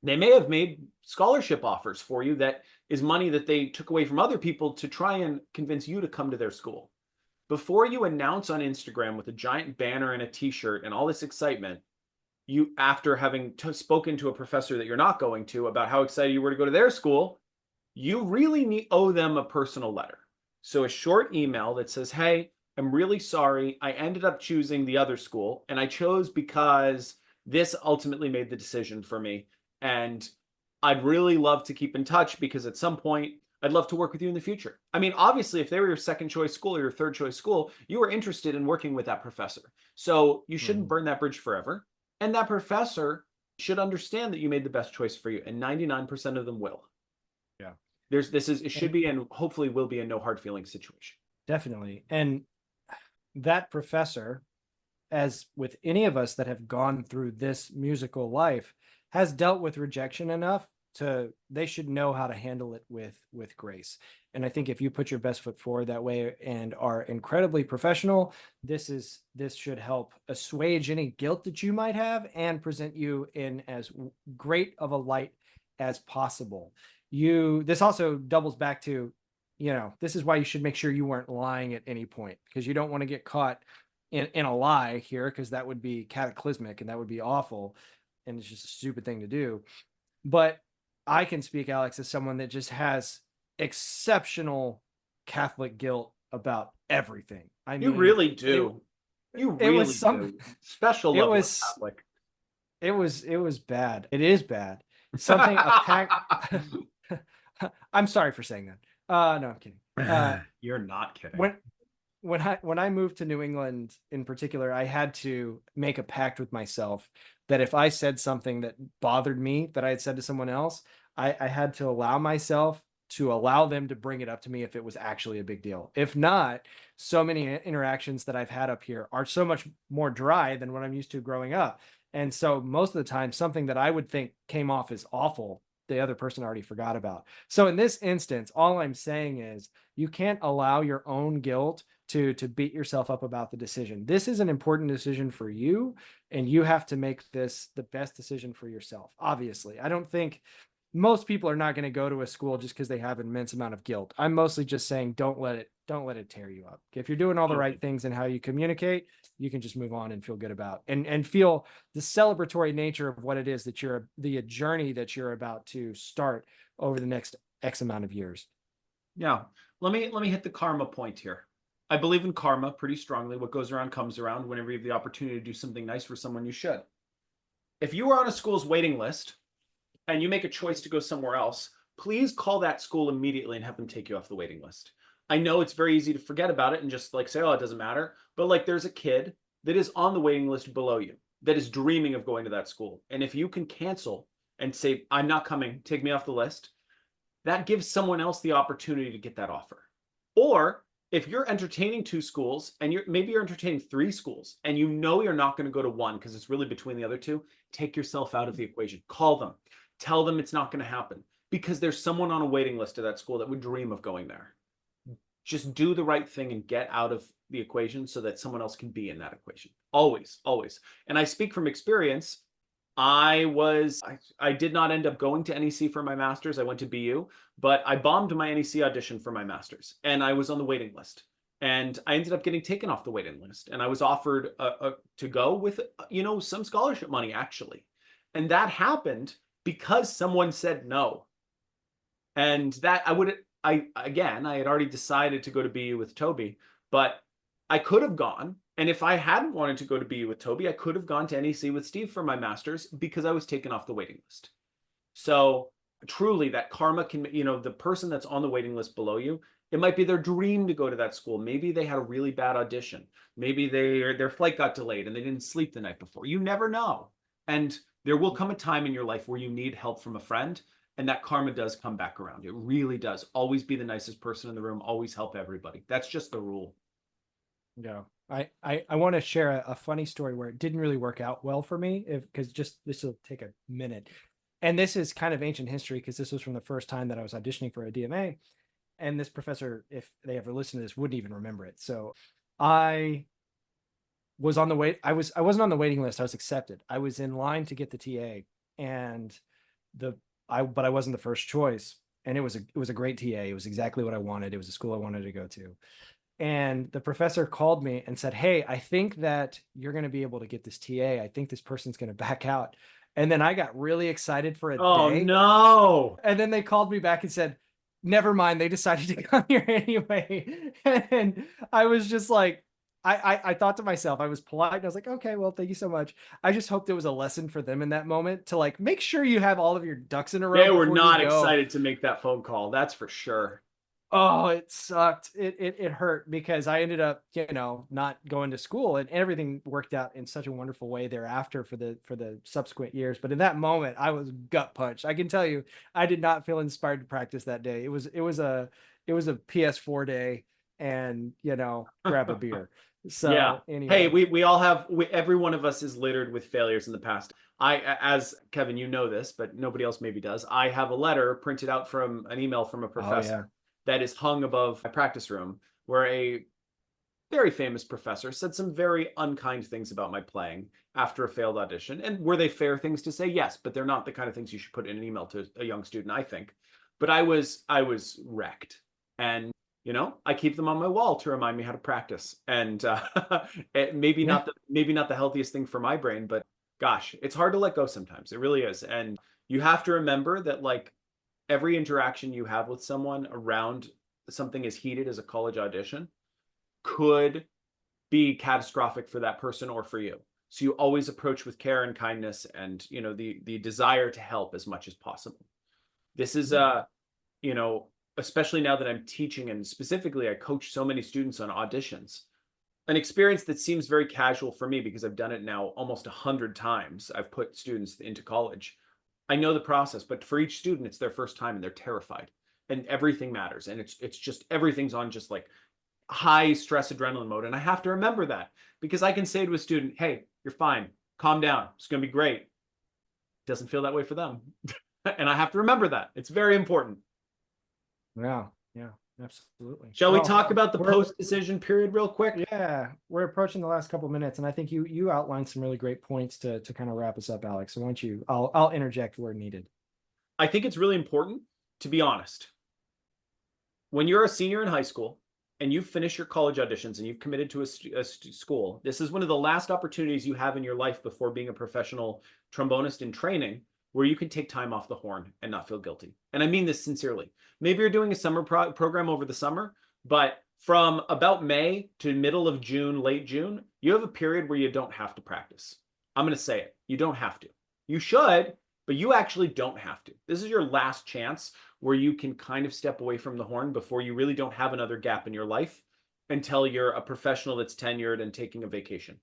B: They may have made scholarship offers for you that is money that they took away from other people to try and convince you to come to their school. Before you announce on Instagram with a giant banner and a t-shirt and all this excitement, you, after having spoken to a professor that you're not going to about how excited you were to go to their school, you really owe them a personal letter. So a short email that says, hey, I'm really sorry. I ended up choosing the other school, and I chose because this ultimately made the decision for me. And I'd really love to keep in touch because at some point I'd love to work with you in the future. I mean, obviously, if they were your second choice school or your third choice school, you were interested in working with that professor. So you shouldn't burn that bridge forever. And that professor should understand that you made the best choice for you. And 99% of them will.
A: Yeah.
B: It should be and hopefully will be a no hard feelings situation.
A: Definitely. And that professor, as with any of us that have gone through this musical life, has dealt with rejection enough to they should know how to handle it with grace. And I think if you put your best foot forward that way and are incredibly professional, this should help assuage any guilt that you might have and present you in as great of a light as possible. This also doubles back to, this is why you should make sure you weren't lying at any point, because you don't want to get caught in a lie here, because that would be cataclysmic and that would be awful. And it's just a stupid thing to do. But I can speak, Alex, as someone that just has exceptional Catholic guilt about everything. I
B: You
A: mean,
B: really do. You really do. Special
A: it
B: level of
A: was
B: Catholic.
A: it was bad. It is bad. Something a pack. I'm sorry for saying that. No, I'm kidding.
B: You're not kidding.
A: When I moved to New England in particular, I had to make a pact with myself that if I said something that bothered me that I had said to someone else, I had to allow myself to allow them to bring it up to me if it was actually a big deal. If not, so many interactions that I've had up here are so much more dry than what I'm used to growing up. And so most of the time, something that I would think came off as awful, the other person already forgot about. So in this instance, all I'm saying is you can't allow your own guilt to beat yourself up about the decision. This is an important decision for you, and you have to make this the best decision for yourself. Obviously, I don't think most people are not going to go to a school just because they have an immense amount of guilt. I'm mostly just saying don't let it tear you up. If you're doing all the right things in how you communicate, you can just move on and feel good about and feel the celebratory nature of what it is that the journey that you're about to start over the next X amount of years.
B: Yeah. Let me hit the karma point here. I believe in karma pretty strongly. What goes around comes around. Whenever you have the opportunity to do something nice for someone, you should. If you are on a school's waiting list and you make a choice to go somewhere else, please call that school immediately and have them take you off the waiting list. I know it's very easy to forget about it and just like say, oh, it doesn't matter. But like there's a kid that is on the waiting list below you that is dreaming of going to that school. And if you can cancel and say, I'm not coming, take me off the list, that gives someone else the opportunity to get that offer. Or if you're entertaining two schools and maybe you're entertaining three schools and you know you're not going to go to one because it's really between the other two, take yourself out of the equation. Call them. Tell them it's not going to happen because there's someone on a waiting list of that school that would dream of going there. Just do the right thing and get out of the equation so that someone else can be in that equation. Always, always. And I speak from experience. I did not end up going to NEC for my master's. I went to BU, but I bombed my NEC audition for my master's and I was on the waiting list. And I ended up getting taken off the waiting list. And I was offered to go with, some scholarship money actually. And that happened because someone said no. And that I had already decided to go to BU with Toby, but I could have gone. And if I hadn't wanted to go to BU with Toby, I could have gone to NEC with Steve for my master's because I was taken off the waiting list. So truly that karma can, the person that's on the waiting list below you, it might be their dream to go to that school. Maybe they had a really bad audition. Maybe their flight got delayed and they didn't sleep the night before. You never know. And there will come a time in your life where you need help from a friend, and that karma does come back around. It really does. Always be the nicest person in the room. Always help everybody. That's just the rule.
C: Yeah. I want to share a funny story where it didn't really work out well for me, because just this will take a minute. And this is kind of ancient history because this was from the first time that I was auditioning for a DMA. And this professor, if they ever listen to this, wouldn't even remember it. So I was on the wait. I wasn't on the waiting list. I was accepted. I was in line to get the TA, and but I wasn't the first choice. And it was a great TA. It was exactly what I wanted. It was a school I wanted to go to. And the professor called me and said, "Hey, I think that you're going to be able to get this TA. I think this person's going to back out." And then I got really excited for a
B: Oh
C: day.
B: no.
C: And then they called me back and said, "Never mind. They decided to come here anyway." And I was just like, I thought to myself, I was polite. And I was like, "Okay, well, thank you so much." I just hoped it was a lesson for them in that moment to like make sure you have all of your ducks in a row.
B: They were
C: before
B: not
C: you go.
B: excited to make that phone call. That's for sure.
C: Oh, it sucked. It hurt because I ended up, not going to school, and everything worked out in such a wonderful way thereafter for the subsequent years. But in that moment, I was gut punched. I can tell you, I did not feel inspired to practice that day. It was a PS4 day, and grab a beer. So
B: Yeah. Hey,
C: anyway,
B: we all have, every one of us is littered with failures in the past. As Kevin, you know this, but nobody else maybe does. I have a letter printed out from an email from a
C: oh
B: professor
C: yeah,
B: that is hung above my practice room, where a very famous professor said some very unkind things about my playing after a failed audition. And were they fair things to say? Yes, but they're not the kind of things you should put in an email to a young student, I think. But I was wrecked. And I keep them on my wall to remind me how to practice. And maybe
C: yeah.
B: not the healthiest thing for my brain, but gosh, it's hard to let go sometimes. It really is. And you have to remember that like every interaction you have with someone around something as heated as a college audition could be catastrophic for that person or for you. So you always approach with care and kindness and the desire to help as much as possible. This is especially now that I'm teaching, and specifically I coach so many students on auditions, an experience that seems very casual for me because I've done it now almost 100 times. I've put students into college. I know the process, but for each student, it's their first time and they're terrified, and everything matters. And it's just everything's on just like high stress adrenaline mode. And I have to remember that because I can say to a student, "Hey, you're fine. Calm down. It's going to be great." It doesn't feel that way for them. And I have to remember that. It's very important.
C: Yeah, yeah, absolutely.
B: Shall we
C: Well,
B: talk about the
C: we're
B: post-decision period real quick?
C: yeah, we're approaching the last couple minutes, and I think you outlined some really great points to kind of wrap us up, Alex. So why don't you? I'll interject where needed.
B: I think it's really important to be honest. When you're a senior in high school and you've finished your college auditions and you've committed to a school, this is one of the last opportunities you have in your life before being a professional trombonist in training, where you can take time off the horn and not feel guilty. And I mean this sincerely. Maybe you're doing a summer program over the summer, but from about May to middle of June, late June, you have a period where you don't have to practice. I'm going to say it. You don't have to. You should, but you actually don't have to. This is your last chance where you can kind of step away from the horn before you really don't have another gap in your life until you're a professional that's tenured and taking a vacation.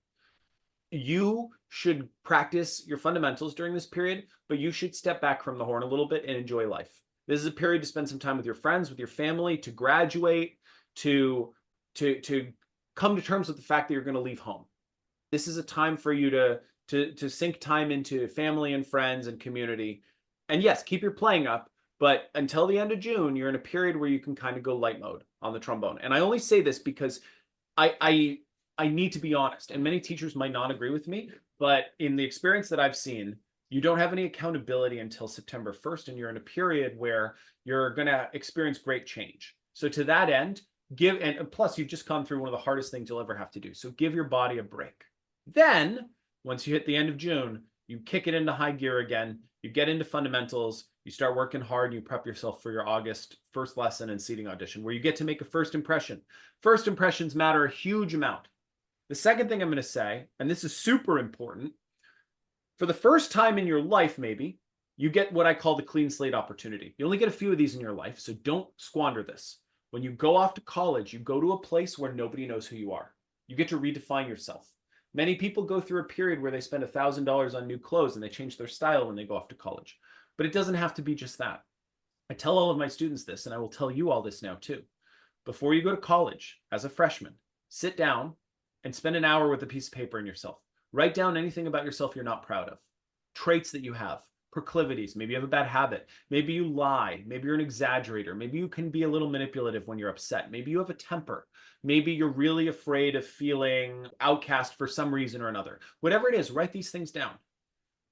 B: You should practice your fundamentals during this period, but you should step back from the horn a little bit and enjoy life. This is a period to spend some time with your friends, with your family, to graduate, to come to terms with the fact that you're going to leave home. This is a time for you to sink time into family and friends and community. And yes, keep your playing up, but until the end of June, you're in a period where you can kind of go light mode on the trombone. And I only say this because I need to be honest, and many teachers might not agree with me, but in the experience that I've seen, you don't have any accountability until September 1st, and you're in a period where you're going to experience great change. So to that end, and plus you've just gone through one of the hardest things you'll ever have to do. So give your body a break. Then once you hit the end of June, you kick it into high gear again. You get into fundamentals, you start working hard, and you prep yourself for your August first lesson and seating audition, where you get to make a first impression. First impressions matter a huge amount. The second thing I'm going to say, and this is super important, for the first time in your life, maybe, you get what I call the clean slate opportunity. You only get a few of these in your life, so don't squander this. When you go off to college, you go to a place where nobody knows who you are. You get to redefine yourself. Many people go through a period where they spend $1,000 on new clothes and they change their style when they go off to college. But it doesn't have to be just that. I tell all of my students this, and I will tell you all this now too. Before you go to college, as a freshman, sit down and spend an hour with a piece of paper and yourself. Write down anything about yourself you're not proud of. Traits that you have. Proclivities. Maybe you have a bad habit. Maybe you lie. Maybe you're an exaggerator. Maybe you can be a little manipulative when you're upset. Maybe you have a temper. Maybe you're really afraid of feeling outcast for some reason or another. Whatever it is, write these things down.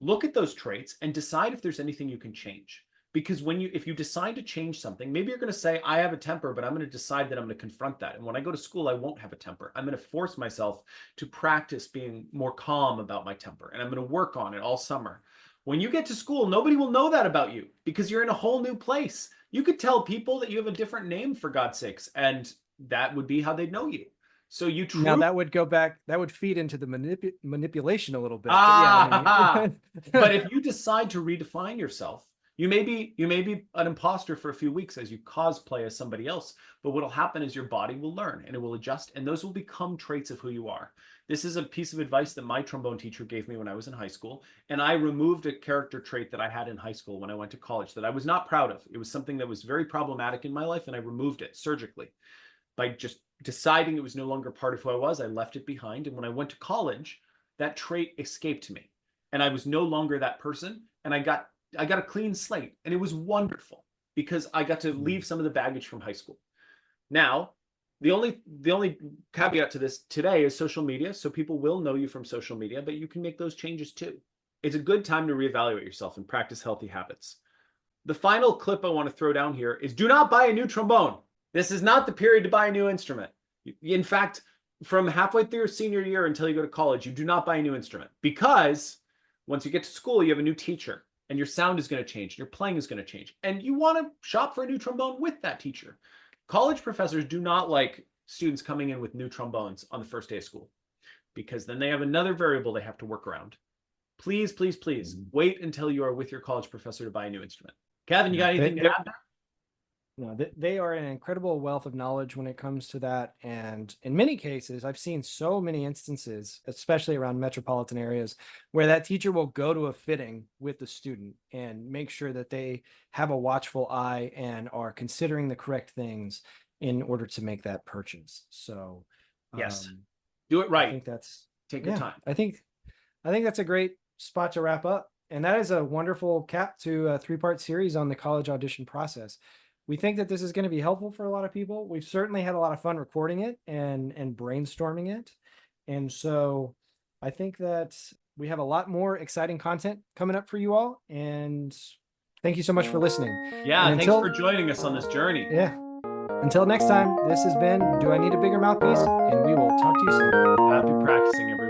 B: Look at those traits and decide if there's anything you can change. Because if you decide to change something, maybe you're going to say, I have a temper, but I'm going to decide that I'm going to confront that. And when I go to school, I won't have a temper. I'm going to force myself to practice being more calm about my temper. And I'm going to work on it all summer. When you get to school, nobody will know that about you because you're in a whole new place. You could tell people that you have a different name, for God's sakes, and that would be how they'd know you. So you
C: Now that would go back, that would feed into the manipulation a little bit. But
B: but if you decide to redefine yourself, you may be an imposter for a few weeks as you cosplay as somebody else. But what'll happen is your body will learn and it will adjust, and those will become traits of who you are. This is a piece of advice that my trombone teacher gave me when I was in high school. And I removed a character trait that I had in high school when I went to college that I was not proud of. It was something that was very problematic in my life, and I removed it surgically. By just deciding it was no longer part of who I was, I left it behind. And when I went to college, that trait escaped me. And I was no longer that person. And I got a clean slate. And it was wonderful because I got to leave some of the baggage from high school. Now, the only caveat to this today is social media. So people will know you from social media, but you can make those changes too. It's a good time to reevaluate yourself and practice healthy habits. The final clip I want to throw down here is do not buy a new trombone. This is not the period to buy a new instrument. In fact, from halfway through your senior year until you go to college, you do not buy a new instrument, because once you get to school, you have a new teacher and your sound is going to change. Your playing is going to change. And you want to shop for a new trombone with that teacher. College professors do not like students coming in with new trombones on the first day of school, because then they have another variable they have to work around. Please, please, please wait until you are with your college professor to buy a new instrument. Kevin, you got anything to add?
C: No, they are an incredible wealth of knowledge when it comes to that. And in many cases, I've seen so many instances, especially around metropolitan areas, where that teacher will go to a fitting with the student and make sure that they have a watchful eye and are considering the correct things in order to make that purchase. So
B: yes, do it right.
C: I think that's
B: take your time.
C: I think that's a great spot to wrap up. And that is a wonderful cap to a 3-part series on the college audition process. We think that this is going to be helpful for a lot of people. We've certainly had a lot of fun recording it and brainstorming it. And so I think that we have a lot more exciting content coming up for you all. And thank you so much for listening.
B: Yeah, thanks for joining us on this journey.
C: Yeah. Until next time, this has been Do I Need a Bigger Mouthpiece? And we will talk to you soon.
B: Happy practicing, everyone.